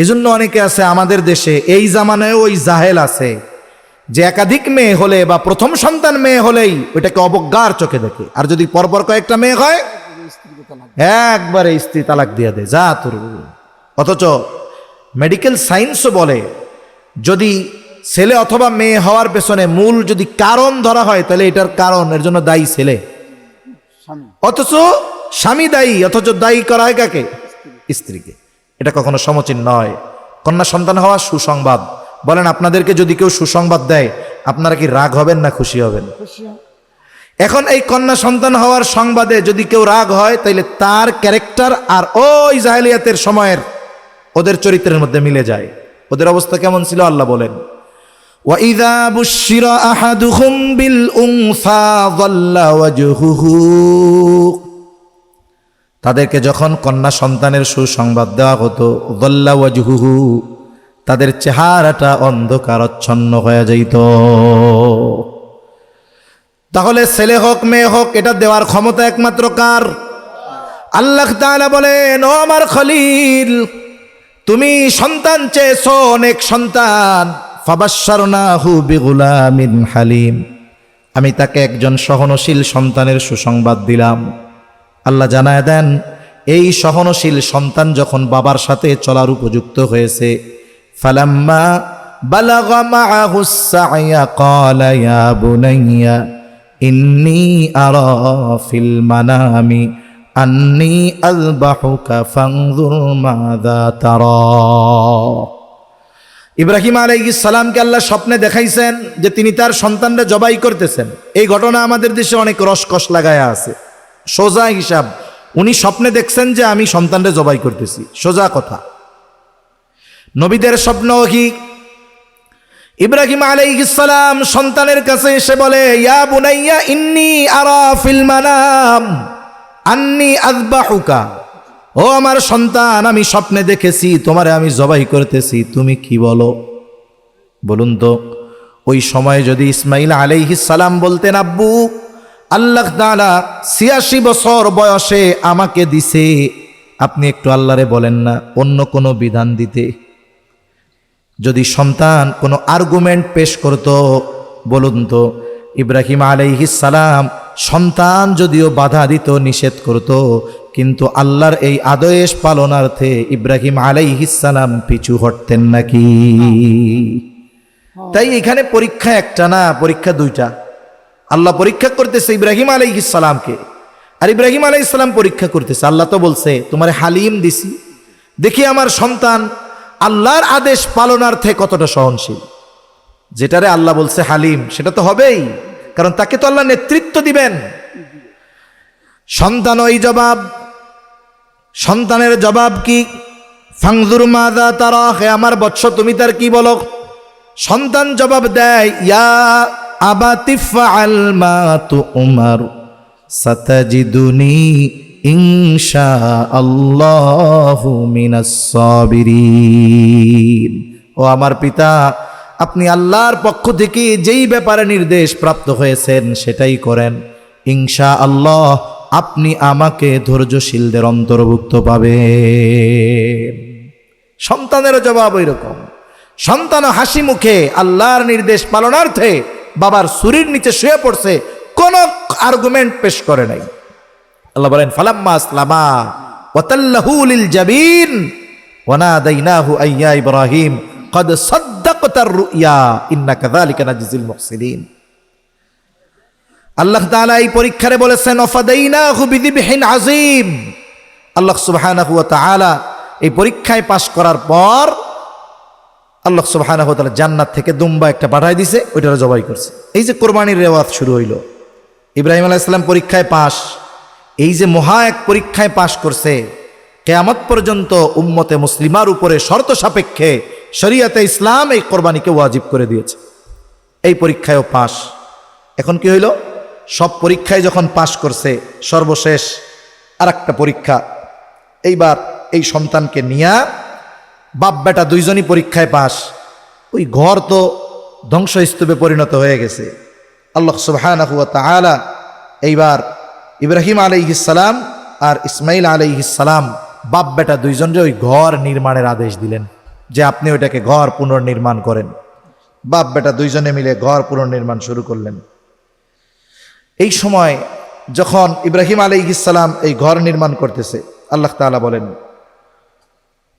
এজন্য অনেকে আছে আমাদের দেশে, এই জামানায় ওই জাহেল আছে যে একাধিক মেয়ে হলে বা প্রথম সন্তান মেয়ে হলেই ওইটাকে অবজ্ঞার চোখে দেখে, আর যদি পরপর কয়েকটা মেয়ে হয় একবারে স্ত্রী তালাক দিয়ে দেয়, যা তোর। অথচ মেডিকেল সায়েন্সও বলে যদি ছেলে অথবা মেয়ে হওয়ার পেছনে মূল যদি কারণ ধরা হয় তাহলে এটার কারণ এর জন্য দায়ী ছেলে, অথচ স্বামী দায়ী, অথচ দায়ী করা হয় কাকে? স্ত্রীকে। এটা কখনো সমীচীন নয়। কন্যা সন্তান হওয়া সুসংবাদ। বলেন আপনাদেরকে যদি কেউ সুসংবাদ দেয় আপনারা কি রাগ হবেন না খুশি হবেন? এখন এই কন্যা সন্তান হওয়ার সংবাদে যদি কেউ রাগ হয় তাইলে তার ক্যারেক্টার আর ওই জাহেলিয়াতের সময়ের ওদের চরিত্রের মধ্যে মিলে যায়। ওদের অবস্থা কেমন ছিল আল্লাহ বলেন, وَإِذَا بُشِّرَ أَحَدُهُمْ بِالْأُنثَى ظَلَّ وَجْهُهُ, তাদেরকে যখন কন্যা সন্তানের সুসংবাদ দেওয়া হতো, ظَلَّ وَجْهُهُ, তাদের চেহারাটা অন্ধকারাচ্ছন্ন হয়ে যাইত। তাহলে ছেলে হোক মেয়ে হোক এটা দেওয়ার ক্ষমতা একমাত্র কার? আল্লাহ তাআলা বলেন, ও আমার খলিল, তুমি সন্তান চেয়েছো, অনেক সন্তান, ফাবাশশারনাহু বিগুলামিন হালিম, আমি তাকে একজন সহনশীল সন্তানের সুসংবাদ দিলাম। আল্লাহ জানায় দেন এই সহনশীল সন্তান যখন বাবার সাথে চলার উপযুক্ত হয়েছে, ফালাম্মা বালাগা মাআহুস সা'য়া ক্বালা ইয়া বুনাইয়া ইন্নী আরা ফিল মানামি আন্নী আযবাহুকা ফানজুর মাযা তারা। ইব্রাহিম আলাইহিস সালামকে আল্লাহ স্বপ্নে দেখাইছেন যে তিনি তার সন্তানরা জবাই করতেছেন। এই ঘটনা আমাদের দেশে অনেক রসকস লাগায়া আছে। সোজা হিসাব, উনি স্বপ্নে দেখছেন যে আমি সন্তানরা জবাই করতেছি, সোজা কথা। নবীদের স্বপ্ন কি? ইব্রাহিম আলাইহিস সালাম সন্তানের কাছে এসে বলে, ইয়া বুনাইয়া ইন্নী আরা ফিল মানাম আন্নী আযবাহুকা, ও আমার সন্তান, আমি স্বপ্নে দেখেছি তোমারে আমি জবাই করতেছি, তুমি কি বলো? বলুন তো, ওই সময় যদি ইসমাইল আলাইহিস সালাম বলতেন, আব্বু আল্লাহ তাআলা ৮৬ বছর বয়সে আমাকে দিছে, আপনি একটু আল্লাহরে বলেন না অন্য কোনো বিধান দিতে। যদি সন্তান কোনো আর্গুমেন্ট পেশ করত, বলুন তো ইব্রাহিম আলাইহিস সালাম সন্তান যদিও বাধা দিত, নিষেধ করত, কিন্তু আল্লাহর এই আদেশ পালনার্থে ইব্রাহিম আলাইহিস সালাম পিছু হটতেন নাকি? তাই এখানে পরীক্ষা একটা না, পরীক্ষা দুইটা। আল্লাহ পরীক্ষা করতেছে ইব্রাহিম আলাইহিস সালামকে, আর ইব্রাহিম আলাইহিস সালাম পরীক্ষা করতেছে। আল্লাহ তো বলছে তোমারে হালিম দিছি, দেখি আমার সন্তান আল্লাহর আদেশ পালনার্থে কতটা সহনশীল। যেটারে আল্লাহ বলছে হালিম সেটা তো হবেই, কারণ তাকে তো আল্লাহ নেতৃত্ব দিবেন। সন্তান ওই জবাব, সন্তানের জবাব কি? ফানজুর মাযা তারা, হে আমার বৎস তুমি তার কি বলো? সন্তান জবাব দেয়, ইয়া আবাতি ফাআল মা তুমার সাতাজিদুনি ইনশাআল্লাহু মিনাস সাবিরিন। ও আমার পিতা, আপনি আল্লাহর পক্ষ থেকে যেই ব্যাপারে নির্দেশ প্রাপ্ত হয়েছেন সেটাই করেন, ইনশাআল্লাহ আপনি আমাকে ধৈর্যশীলদের অন্তর্ভুক্ত পাবেন। সন্তানের জবাব ওই রকম। সন্তান হাসি মুখে আল্লাহর নির্দেশ পালনার্থে বাবার ছুরির নিচে শুয়ে পড়ছে, কোনো আর্গুমেন্ট পেশ করে নাই। আল্লাহ বলেন, ফালাম্মা আসলামা ওয়াতাল্লাহু লিল জাবিন ওয়া নাদাইনাহু আইয়া ইব্রাহিম ক্বাদ সাদ্দাকতার রুইয়া ইন্না কাযালিকা নাজিজিল মুহসিনিন। আল্লাহ তাআলা এই পরীক্ষারে বলেছেন, ওয়াফাদাইনাহু বিযিবহিন আযীম। আল্লাহ সুবহানাহু ওয়া তাআলা এই পরীক্ষায় পাশ করার পর আল্লাহ সুবহানাহু ওয়া তাআলা জান্নাত থেকে দুম্বা একটা পাঠায় দিছে, ওইটারে জবাই করছে। এই যে কোরবানির রেওয়াজ শুরু হইল, ইব্রাহিম আলাইহিস সালাম পরীক্ষায় পাশ। এই যে মহা এক পরীক্ষায় পাশ করছে, কিয়ামত পর্যন্ত উম্মতে মুসলিমার উপরে শর্ত সাপেক্ষে শরীয়তে ইসলাম এই কোরবানিকে ওয়াজিব করে দিয়েছে। এই পরীক্ষায়ও পাশ। এখন কি হইল? সব পরীক্ষায় যখন পাশ করছে, সর্বশেষ আর একটা পরীক্ষা। এইবার এই সন্তানকে নিয়া বাপ বেটা দুইজনই পরীক্ষায় পাশ। ওই ঘর তো ধ্বংসস্তূপে পরিণত হয়ে গেছে। আল্লাহ সুবহানাহু ওয়া তাআলা এইবার ইব্রাহিম আলাইহিস সালাম আর ইসমাইল আলাইহিস সালাম বাপ বেটা দুইজনরে ওই ঘর নির্মাণের আদেশ দিলেন যে আপনি ওইটাকে ঘর পুনর্নির্মাণ করেন। বাপ বেটা দুইজনে মিলে ঘর পুনর্নির্মাণ শুরু করলেন। এই সময় যখন ইব্রাহিম আলাইহিস সালাম এই ঘর নির্মাণ করতেছে, আল্লাহ তাআলা বলেন,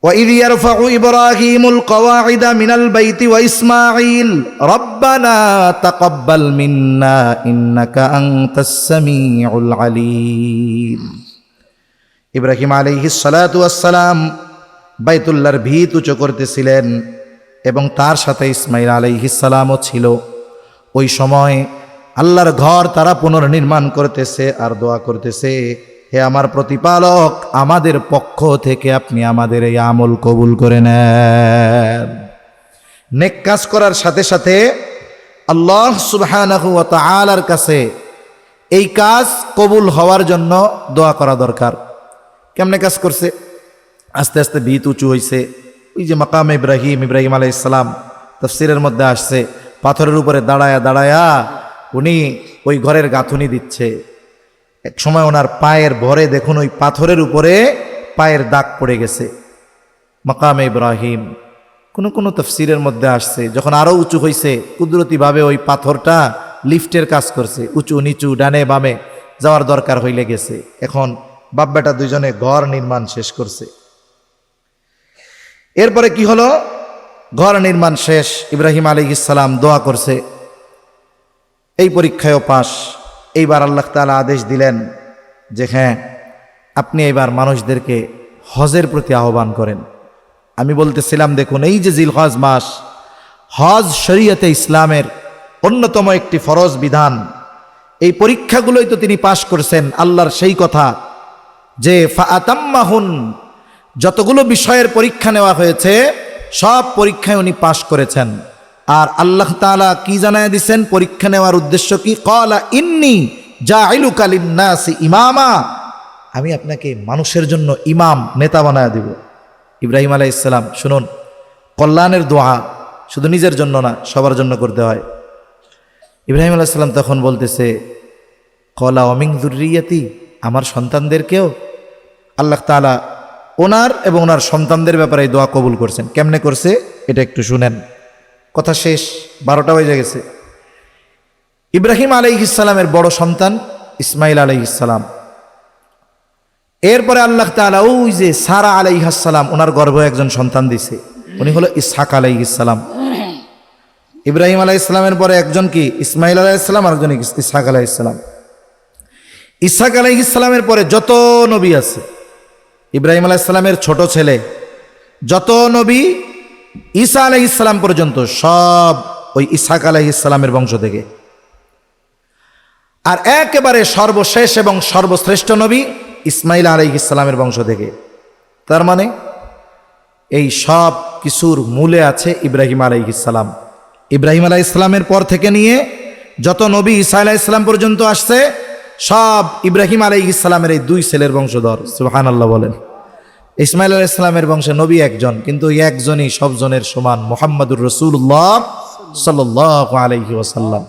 وَإِذْ يَرْفَعُ إِبْرَاهِيمُ الْقَوَاعِدَ مِنَ الْبَيْتِ وَإِسْمَاعِيلُ رَبَّنَا تَقَبَّلْ مِنَّا إِنَّكَ أَنْتَ السَّمِيعُ الْعَلِيمُ। ইব্রাহিম আলাইহিস সালাতু ওয়াস সালাম বাইতুল্লাহর ভিত উঁচু করতেছিলেন এবং তার সাথে ইসমাইল আলাইহিস সালামও ছিল। ওই সময় আল্লাহর ঘর তারা পুনর্নির্মাণ করতেছে আর দোয়া করতেছে, হে আমার প্রতিপালক, আমাদের পক্ষ থেকে আপনি আমাদের এই আমল কবুল করে নেন। নেক কাজ করার সাথে সাথে আল্লাহ সুবহানাহু ওয়া তাআলার কাছে এই কাজ কবুল হওয়ার জন্য দোয়া করা দরকার। কেমনে কাজ করছে? আস্তে আস্তে ভিত উঁচু হয়েছে। ওই যে মাকাম ইব্রাহিম, ইব্রাহিম আলাইহিস সালাম তাফসীরের মধ্যে আসছে, পাথরের উপরে দাঁড়ায়া দাঁড়ায়া উনি ওই ঘরের গাঁথুনি দিচ্ছে। এক সময় ওনার পায়ের ভরে দেখুন ওই পাথরের উপরে পায়ের দাগ পড়ে গেছে। মাকামে ইব্রাহিম কোনো কোনো তাফসীরের মধ্যে আসছে যখন আরো উঁচু হয়েছে, কুদরতিভাবে ওই পাথরটা লিফটের কাজ করছে, উঁচু নিচু ডানে বামে যাওয়ার দরকার হইলে গেছে। এখন বাপ বেটা দুইজনে ঘর নির্মাণ শেষ করছে। এরপরে কি হলো? ঘর নির্মাণ শেষ, ইব্রাহিম আলাইহিস সালাম দোয়া করছে, এই পরীক্ষায়ও পাস। এইবার আল্লাহ তাআলা আদেশ দিলেন যে হ্যাঁ, আপনি এবার মানুষদেরকে হজের প্রতি আহ্বান করেন। আমি বলতেছিলাম দেখুন, এই যে জিলহজ মাস, হজ শরীয়তে ইসলামের অন্যতম একটি ফরজ বিধান। এই পরীক্ষাগুলোই তো তিনি পাশ করছেন। আল্লাহর সেই কথা যে ফাআতাম্মাহুন, যতগুলো বিষয়ের পরীক্ষা নেওয়া হয়েছে সব পরীক্ষায় উনি পাশ করেছেন। আর আল্লাহ তাআলা কি জানায় দিছেন পরীক্ষা নেওয়ার উদ্দেশ্য কি? ক্বালা ইন্নী জাইলুকা লিন-নাসি ইমামা, আমি আপনাকে মানুষের জন্য ইমাম, নেতা বানায় দিব। ইব্রাহিম আলাইহিস সালাম শুনুন, কল্যাণের দোয়া শুধু নিজের জন্য না, সবার জন্য করতে হয়। ইব্রাহিম আলাইহিস সালাম তখন বলতেছে, ক্বালা ওয়া মিন যুররিয়াতি, আমার সন্তানদেরকেও। আল্লাহ তাআলা ওনার এবং ওনার সন্তানদের ব্যাপারে এই দোয়া কবুল করছেন। কেমনে করছে এটা একটু শুনেন। কথা শেষ, 12টা বেজে গেছে। ইব্রাহিম আলাইহিস সালামের বড় সন্তান ইসমাইল আলাইহিস সালাম। এরপরে আল্লাহ তাআলা ওই যে সারা আলাইহিস সালাম, ওনার গর্ভে একজন সন্তান দিছে, উনি হলো ইসহাক আলাইহিস সালাম। ইব্রাহিম আলাইহিস সালামের পরে একজন কি ইসমাইল আলাইহিস সালাম, আর একজন ইসহাক আলাইহিস সালাম। ইসহাক আলাইহিস সালামের পরে যত নবী আছে, ইব্রাহিম আলাইহিস সালামের ছোট ছেলে যত নবী ঈসা আলাইহিস সালাম পর্যন্ত সব ওই ইসহাক আলাইহিস সালামের বংশ থেকে। আর একেবারে সর্বশেষ এবং সর্বশ্রেষ্ঠ নবী ইসমাইল আলাইহিস সালামের বংশ থেকে। তার মানে এই সব কিছুর মূলে আছে ইব্রাহিম আলাইহিস সালাম। ইব্রাহিম আলাইহিস সালামের পর থেকে নিয়ে যত নবী ঈসা আলাইহিস সালাম পর্যন্ত আসছে সব ইব্রাহিম আলাইহিস সালামের এই দুই ছেলের বংশধর। সুবহানাল্লাহ বলেন। ইসমাইল আলাইহিস সালামের বংশে নবী একজন, কিন্তু একজনই সব জনের সমান, মুহাম্মদুর রাসূলুল্লাহ সাল্লাল্লাহু আলাইহি ওয়াসাল্লাম।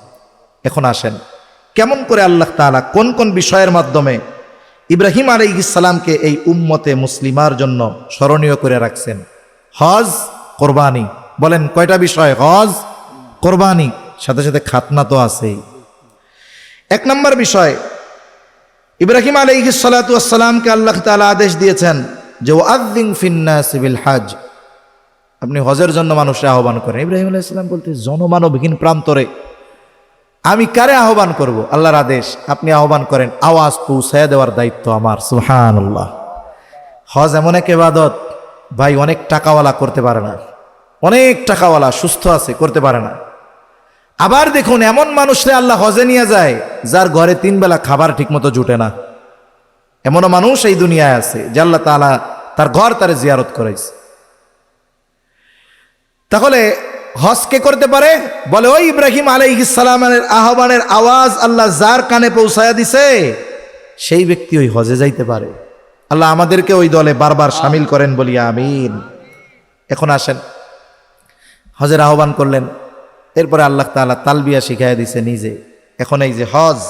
এখন আসেন, কেমন করে আল্লাহ তাআলা কোন কোন বিষয়ের মাধ্যমে ইব্রাহিম আলাইহিস সালামকে এই উম্মতে মুসলিমার জন্য স্মরণীয় করে রাখছেন? হজ, কোরবানি। বলেন কয়টা বিষয়? হজ, কোরবানি, সাথে সাথে খাতনা তো আছেই। 1 নম্বর বিষয়, ইব্রাহিম আলাইহিস সালাতু ওয়াস সালামকে আল্লাহ তাআলা আদেশ দিয়েছেন যে ওয়াযিন ফিন-নাসি বিল হজ, আপনি হজের জন্য মানুষকে আহ্বান করেন। ইব্রাহিম আলাইহিস সালাম বলতে জনমানবহীন প্রান্তরে আমি কারে আহ্বান করব? আল্লাহর আদেশ, আপনি আহ্বান করেন, আওয়াজ পৌঁছায় দেওয়ার দায়িত্ব আমার। সুবহানাল্লাহ। হজ এমন এক ইবাদত ভাই, অনেক টাকাওয়ালা করতে পারে না, অনেক টাকাওয়ালা সুস্থ আছে করতে পারে না। আবার দেখুন, এমন মানুষরে আল্লাহ হজে নিয়ে যায় যার ঘরে 3 বেলা খাবার ঠিকমতো জুটে না। এমনও মানুষ এই দুনিয়ায় আছে যে আল্লাহ তাআলা তার ঘর তারে জিয়ারত করাইছে। তাহলে হজ কে করতে পারে? বলে ওই ইব্রাহিম আলাইহিস সালামের আহ্বানের আওয়াজ আল্লাহ যার কানে পৌঁছায়া দিছে সেই ব্যক্তি ওই হজে যাইতে পারে। আল্লাহ আমাদেরকে ওই দলে বারবার শামিল করেন, বলি আমিন। এখন আসেন, হজের আহ্বান করলেন, এরপরে আল্লাহ তাআলা তালবিয়া শিখাইয়া দিছে নিজে। এখন এই যে হজ,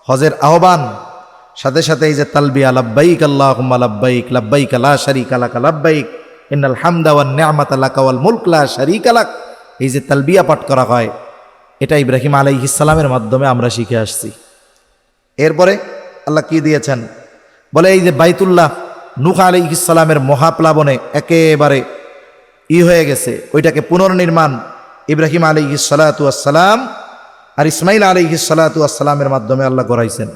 হজের আহ্বান, সাথে সাথে এই যে তালবিয়া, লাব্বাইক আল্লাহুম্মা লাব্বাইক, লাব্বাইক লা শারীকা লাক লাব্বাইক, ইন্নাল হামদা ওয়ান নি'মাতা লাকা ওয়াল মুলক লা শারীকা লাক, এই যে তালবিয়া পাঠ করা হয়, এটা ইব্রাহিম আলাইহিস সালামের মাধ্যমে আমরা শিখে আসছি। এরপরে আল্লাহ কি দিয়েছেন, বলে এই যে বাইতুল্লাহ নূহ আলাইহিস সালামের মহাপ্লাবনে একেবারে হয়ে গেছে, ওইটাকে পুনর্নির্মাণ ইব্রাহিম আলাইহিস সালাতু ওয়াস সালাম আর ইসমাইল আলাইহিস সালাতু ওয়াস সালামের মাধ্যমে আল্লাহ করাইছেন।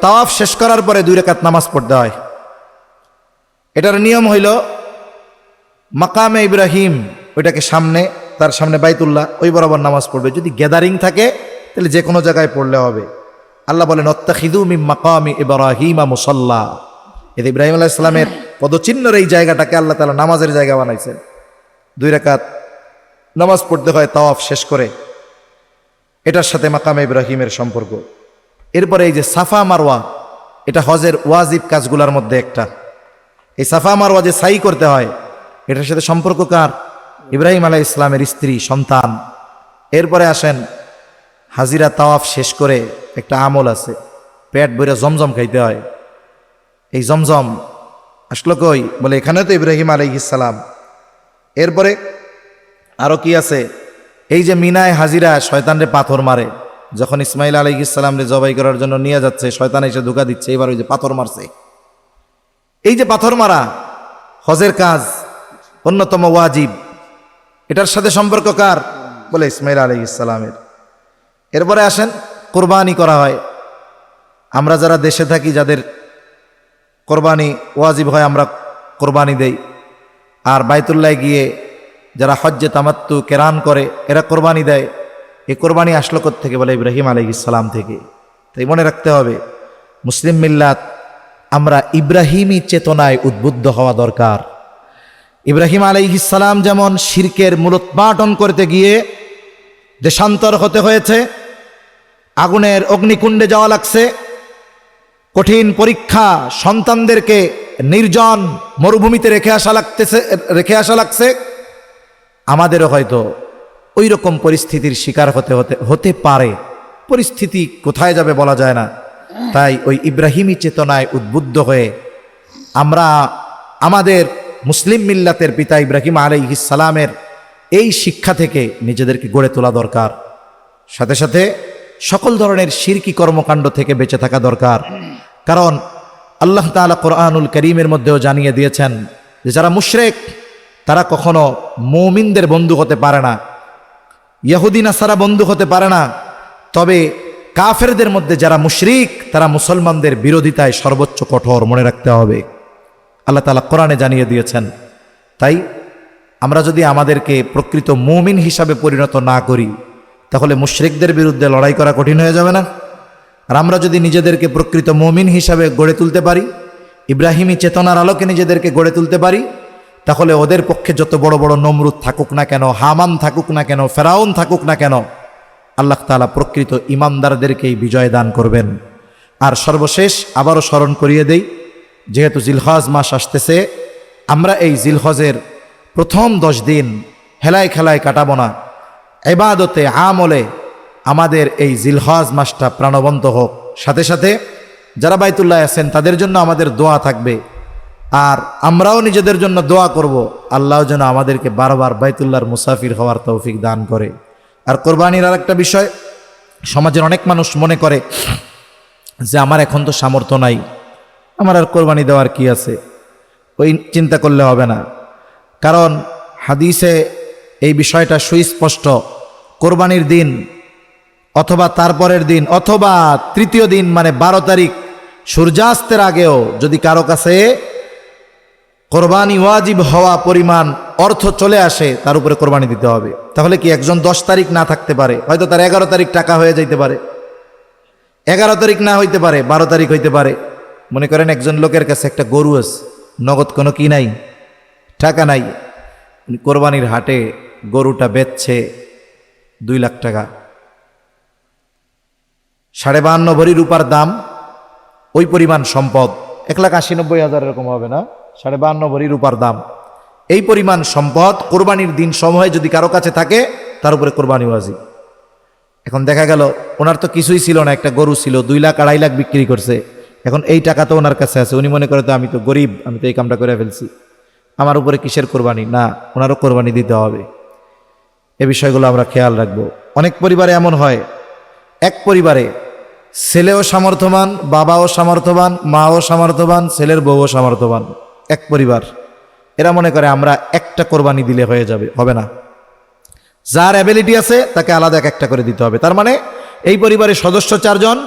তাওয়াফ শেষ করার পরে 2 রাকাত নামাজ পড়তে হয়। এটার নিয়ম হইল মাকামে ইব্রাহিম, ওইটাকে সামনে, তার সামনে বাইতুল্লাহ, ওই বরাবর নামাজ পড়বে। যদি গ্যাদারিং থাকে তাহলে যে কোনো জায়গায় পড়লে হবে। আল্লাহ বলেন ওয়াত্তাখিযু মিন মাকামি ইব্রাহিমা মুসাল্লা। এতে ইব্রাহিম আলাইহিস সালামের পদচিহ্নের এই জায়গাটাকে আল্লাহ তাআলা নামাজের জায়গা বানাইছেন। 2 রাকাত নামাজ পড়তে হয় তাওয়াফ শেষ করে। এটার সাথে মাকামে ইব্রাহিমের সম্পর্ক। এরপরে এই যে সাফা মারওয়া, এটা হজের ওয়াজিব কাজগুলোর মধ্যে একটা। এই সাফা মারওয়া যে সাই করতে হয়, এটার সাথে সম্পর্ক কার? ইব্রাহিম আলাইহিস সালামের স্ত্রী, সন্তান। এরপরে আসেন হাজিরা তাওয়াফ শেষ করে একটা আমল আছে, পেট ভরে জমজম খাইতে হয়। এই জমজম আসলো কই? বলে এখানে তো ইব্রাহিম আলাইহিস সালাম। এরপরে আরো কি আছে? এই যে মিনায় হাজিরা শয়তানরে পাথর মারে, যখন ইসমাইল আলাইহিস সালামরে জবাই করার জন্য নিয়ে যাচ্ছে, শয়তান এসে ধোঁকা দিচ্ছে, এবার ওই যে পাথর মারছে। এই যে পাথর মারা হজের কাজ, অন্যতম ওয়াজিব। এটার সাথে সম্পর্ক কার? বলে ইসমাইল আলাইহিস সালামের। এরপরে আসেন কোরবানি করা হয়। আমরা যারা দেশে থাকি, যাদের কোরবানি ওয়াজিব হয়, আমরা কোরবানি দেই। আর বাইতুল্লাহ গিয়ে যারা হজ্জে তামাত্তু কেরান করে, এরা কোরবানি দেয়। এই কোরবানি আসলো থেকে? বলে ইব্রাহিম আলাইহিস সালাম থেকে। তাই মনে রাখতে হবে, মুসলিম মিল্লাত আমরা ইব্রাহিমী চেতনায় উদ্বুদ্ধ হওয়া দরকার। ইব্রাহিম আলাইহিস সালাম যেমন শিরকের মূলোৎপাটন করতে গিয়ে দেশান্তর হতে হয়েছে, আগুনের অগ্নিকুণ্ডে যাওয়া লাগছে, কঠিন পরীক্ষা, সন্তানদেরকে নির্জন মরুভূমিতে রেখে আসা লাগছে, আমাদেরও হয়তো ওই রকম পরিস্থিতির শিকার হতে পারে। পরিস্থিতি কোথায় যাবে বলা যায় না। তাই ওই ইব্রাহিমী চেতনায় উদ্বুদ্ধ হয়ে আমরা আমাদের মুসলিম মিল্লাতের পিতা ইব্রাহিম আলাইহিস সালামের এই শিক্ষা থেকে নিজেদেরকে গড়ে তোলা দরকার। সাথে সাথে সকল ধরনের শিরকি কর্মকাণ্ড থেকে বেঁচে থাকা দরকার। কারণ আল্লাহ তাআলা কোরআনুল কারীমের মধ্যেও জানিয়ে দিয়েছেন যে যারা মুশরিক, তারা কখনো মুমিনদের বন্ধু হতে পারে না, ইহুদি নাসারা বন্ধু হতে পারে না। তবে কাফেরদের মধ্যে যারা মুশরিক, তারা মুসলমানদের বিরোধিতায় সর্বোচ্চ কঠোর। মনে রাখতে হবে, আল্লাহ তাআলা কোরআনে জানিয়ে দিয়েছেন। তাই আমরা যদি আমাদেরকে প্রকৃত মুমিন হিসাবে পরিণত না করি, তাহলে মুশরিকদের বিরুদ্ধে লড়াই করা কঠিন হয়ে যাবে না? আর আমরা যদি নিজেদেরকে প্রকৃত মুমিন হিসাবে গড়ে তুলতে পারি, ইব্রাহিমী চেতনার আলোকে নিজেদেরকে গড়ে তুলতে পারি, তাহলে ওদের পক্ষে যত বড় বড় নমরুদ থাকুক না কেন, হামান থাকুক না কেন, ফেরাউন থাকুক না কেন, আল্লাহ তাআলা প্রকৃত ইমানদারদেরকেই বিজয় দান করবেন। আর সর্বশেষ আবারও স্মরণ করিয়ে দেই, যেহেতু জিলহজ মাস আসতেছে, আমরা এই জিলহজের প্রথম 10 দিন হেলায় খেলায় কাটাবো না, ইবাদতে আমলে আমাদের এই জিলহজ মাসটা প্রাণবন্ত হোক। সাথে সাথে যারা বাইতুল্লাহ আছেন তাদের জন্য আমাদের দোয়া থাকবে, আর আমরাও নিজেদের জন্য দোয়া করব, আল্লাহ যেন আমাদেরকে বারবার বাইতুল্লাহর মুসাফির হওয়ার তৌফিক দান করে। আর কোরবানির আর একটা বিষয়, সমাজের অনেক মানুষ মনে করে যে আমার এখন তো সামর্থ্য নাই, আমার আর কোরবানি দেওয়ার কি আছে। ওই চিন্তা করলে হবে না, কারণ হাদিসে এই বিষয়টা সুস্পষ্ট। কোরবানির দিন অথবা তারপরের দিন অথবা তৃতীয় দিন, মানে 12 তারিখ সূর্যাস্তের আগেও যদি কারো কাছে কোরবানি ওয়াজিব হওয়া পরিমাণ অর্থ চলে আসে, তার উপরে কোরবানি দিতে হবে। তাহলে কি একজন 10 তারিখ না থাকতে পারে, হয়তো তার 11 তারিখ টাকা হয়ে যাইতে পারে, 11 তারিখ না হইতে পারে, 12 তারিখ হইতে পারে। মনে করেন একজন লোকের কাছে একটা গরু আছে, নগদ কোনো কি নাই, টাকা নাই, কোরবানির হাটে গরুটা বেচছে 2 লাখ টাকা, 52.5 ভরি রূপার দাম, ওই পরিমাণ সম্পদ, 1,80,90,000 এরকম হবে না, 52.5 ভরি রূপার দাম, এই পরিমাণ সম্পদ কোরবানির দিন সময়ে যদি কারো কাছে থাকে, তার উপরে কোরবানি ওয়াজিব। এখন দেখা গেল ওনার তো কিছুই ছিল না, একটা গরু ছিল, 2 লাখ 2.5 লাখ বিক্রি করছে, এখন এই টাকা তো ওনার কাছে আছে, উনি মনে করে তো আমি তো গরিব, আমি তো এই কামটা করে ফেলছি, আমার উপরে কিসের কোরবানি? না, ওনারও কোরবানি দিতে হবে। এ বিষয়গুলো আমরা খেয়াল রাখবো। অনেক পরিবারে এমন হয়, এক পরিবারে ছেলেও সামর্থ্যবান, বাবাও সামর্থ্যবান, মাও সামর্থ্যবান, ছেলের বউও সামর্থ্যবান, এক পরিবার। এরা মনে করে আমরা একটা কোরবানি দিলে হয়ে যাবে, হবে না। যার অ্যাবিলিটি আছে তাকে আলাদা একটা করে দিতে হবে। তার মানে এই পরিবারের সদস্য 4 জন,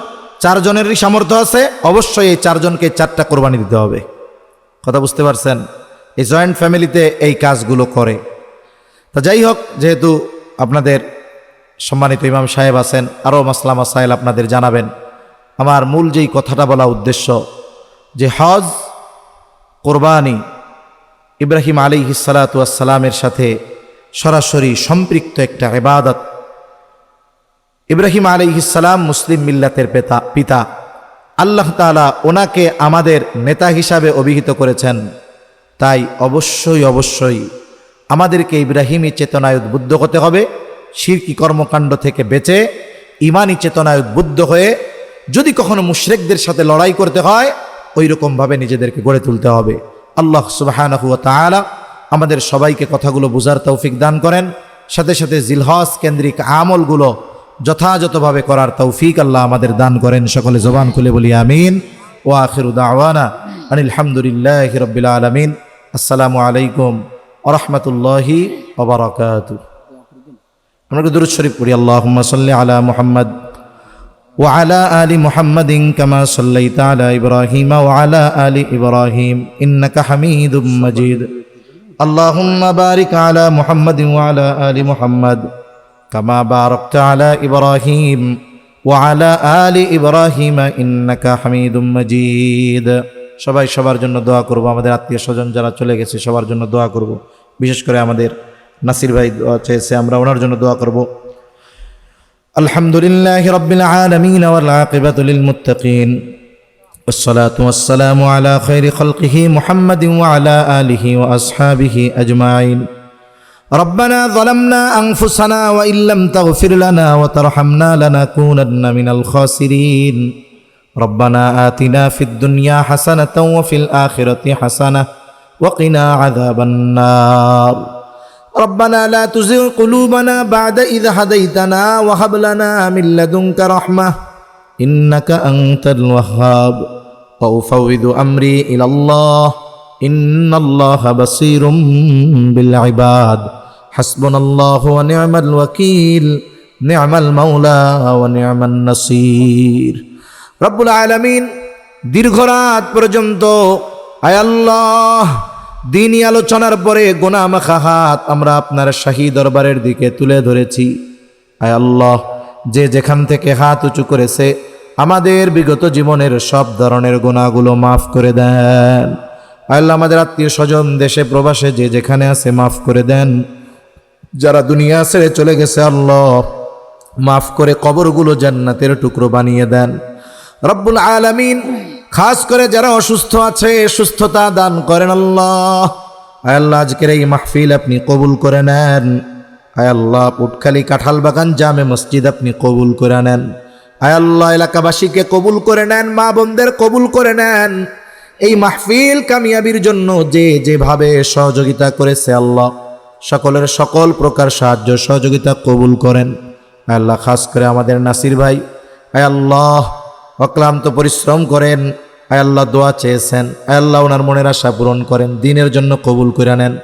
4 জনেরই সামর্থ্য আছে, অবশ্যই এই 4 জনকে 4টা কোরবানি দিতে হবে। কথা বুঝতে পারছেন? এই জয়েন্ট ফ্যামিলিতে এই কাজগুলো করে। তা যাই হোক, যেহেতু আপনাদের সম্মানিত ইমাম সাহেব আছেন, আরও মাসলা মাসাইল আপনাদের জানাবেন, আমার মূল যেই কথাটা বলা উদ্দেশ্য যে হজ, কোরবানি ইব্রাহিম আলাইহিস সালাতু ওয়াস সালামের সাথে সরাসরি সম্পৃক্ত একটা ইবাদত। ইব্রাহিম আলাইহিস সালাম মুসলিম মিল্লাতের পিতা। আল্লাহ তাআলা ওনাকে আমাদের নেতা হিসাবে অভিহিত করেছেন। তাই অবশ্যই অবশ্যই আমাদেরকে ইব্রাহিমী চেতনায় উদ্বুদ্ধ হতে হবে, শিরকি কর্মকাণ্ড থেকে বেঁচে ইমানি চেতনায় উদ্বুদ্ধ হয়ে যদি কখনো মুশরিকদের সাথে লড়াই করতে হয় ওই রকমভাবে নিজেদেরকে গড়ে তুলতে হবে। আল্লাহ সুবহানাহু ওয়া তাআলা আমাদের সবাইকে কথাগুলো বুঝার তৌফিক দান করেন, সাথে সাথে জিলহজ কেন্দ্রিক আমলগুলো যথাযথভাবে করার তৌফিক আল্লাহ আমাদের দান করেন। সকলে জবান খুলে বলি আমিন। ওয়া আখিরু দাওয়ানা আনিল হামদুলিল্লাহি রাব্বিল আলামিন। আসসালামু আলাইকুম ওয়া রাহমাতুল্লাহি ওয়া বারাকাতুহু। আমরা দুরূদ শরীফ পড়ি। আল্লাহুম্মা সাল্লি আলা মুহাম্মদ ওয়া আলা আলি মুহাম্মাদিন কামা সাল্লাইতা আলা ইব্রাহিম ওয়া আলা আলি ইব্রাহিম ইন্নাকা হামিদুম মাজিদ। আল্লাহুম্মা বারিক আলা মুহাম্মাদিন ওয়া আলা আলি মুহাম্মাদ কামা বারাকতা আলা ইব্রাহিম ওয়া আলা আলি ইব্রাহিম ইন্নাকা হামিদুম মাজিদ। সবাই সবার জন্য দোয়া করব। আমাদের আত্মীয় স্বজন যারা চলে গেছে সবার জন্য দোয়া করব। বিশেষ করে আমাদের নাসির ভাই দোয়া চেয়েছে, আমরা ওনার জন্য দোয়া করব। আলহামদুলিল্লাহি রাব্বিল আলামিন ওয়াল আকিবাতু লিল মুত্তাকিন ওয়াসসালাতু ওয়াসসালামু আলা খায়রি খালকিহি মুহাম্মাদিন ওয়া আলা আলিহি ওয়া আসহাবিহি আজমাইন। ربنا ظلمنا أنفسنا وإن لم تغفر لنا وترحمنا لنكونن من الخاسرين. ربنا آتنا في الدنيا حسنة وفي الآخرة حسنة وقنا عذاب النار. ربنا لا تزغ قلوبنا بعد إذ هديتنا وهب لنا من لدنك رحمة إنك أنت الوهاب. وأفوض أمري إلى الله إن الله بصير بالعباد. حسبنا الله ونعم الوكيل نعم المولى ونعم النصير. রব্বুল আলামিন দীর্ঘ রাত পর্যন্ত আয় আল্লাহ দ্বীনি আলোচনার পরে গুনাহ মাখা হাত আমরা আপনার শাহী দরবারের দিকে তুলে ধরেছি। আয় আল্লাহ, যে যেখান থেকে হাত উঁচু করেছে আমাদের বিগত জীবনের সব ধরনের গুনাহগুলো মাফ করে দেন। আয় আল্লাহ, আমাদের আত্মীয় স্বজন দেশে প্রবাসে যে যেখানে আছে মাফ করে দেন। যারা দুনিয়া ছেড়ে চলে গেছে আল্লাহ মাফ করে কবরগুলো জান্নাতের টুকরো বানিয়ে দেন। রব্বুল আলামিন খাস করে যারা অসুস্থ আছে সুস্থতা দান করেন আল্লাহ। আয় আল্লাহ, আজকের এই মাহফিল আপনি কবুল করে নেন। আয় আল্লাহ, পুটখালি কাঁঠালবাগান জামে মসজিদ আপনি কবুল করে নেন। আয় আল্লাহ, এলাকাবাসীকে কবুল করে নেন, মা বোনদের কবুল করে নেন। এই মাহফিল কামিয়াবির জন্য যে যেভাবে সহযোগিতা করেছে আল্লাহ সকলের সকল প্রকার সাহায্য সহযোগিতা কবুল করেন। আয় আল্লাহ, খাস করে আমাদের নাসির ভাই আয় আল্লাহ অক্লান্ত পরিশ্রম করেন। আয় আল্লাহ, দোয়া চেয়েছেন, আয় আল্লাহ ওনার মনের আশা পূরণ করেন, দ্বীনের জন্য কবুল করে নেন।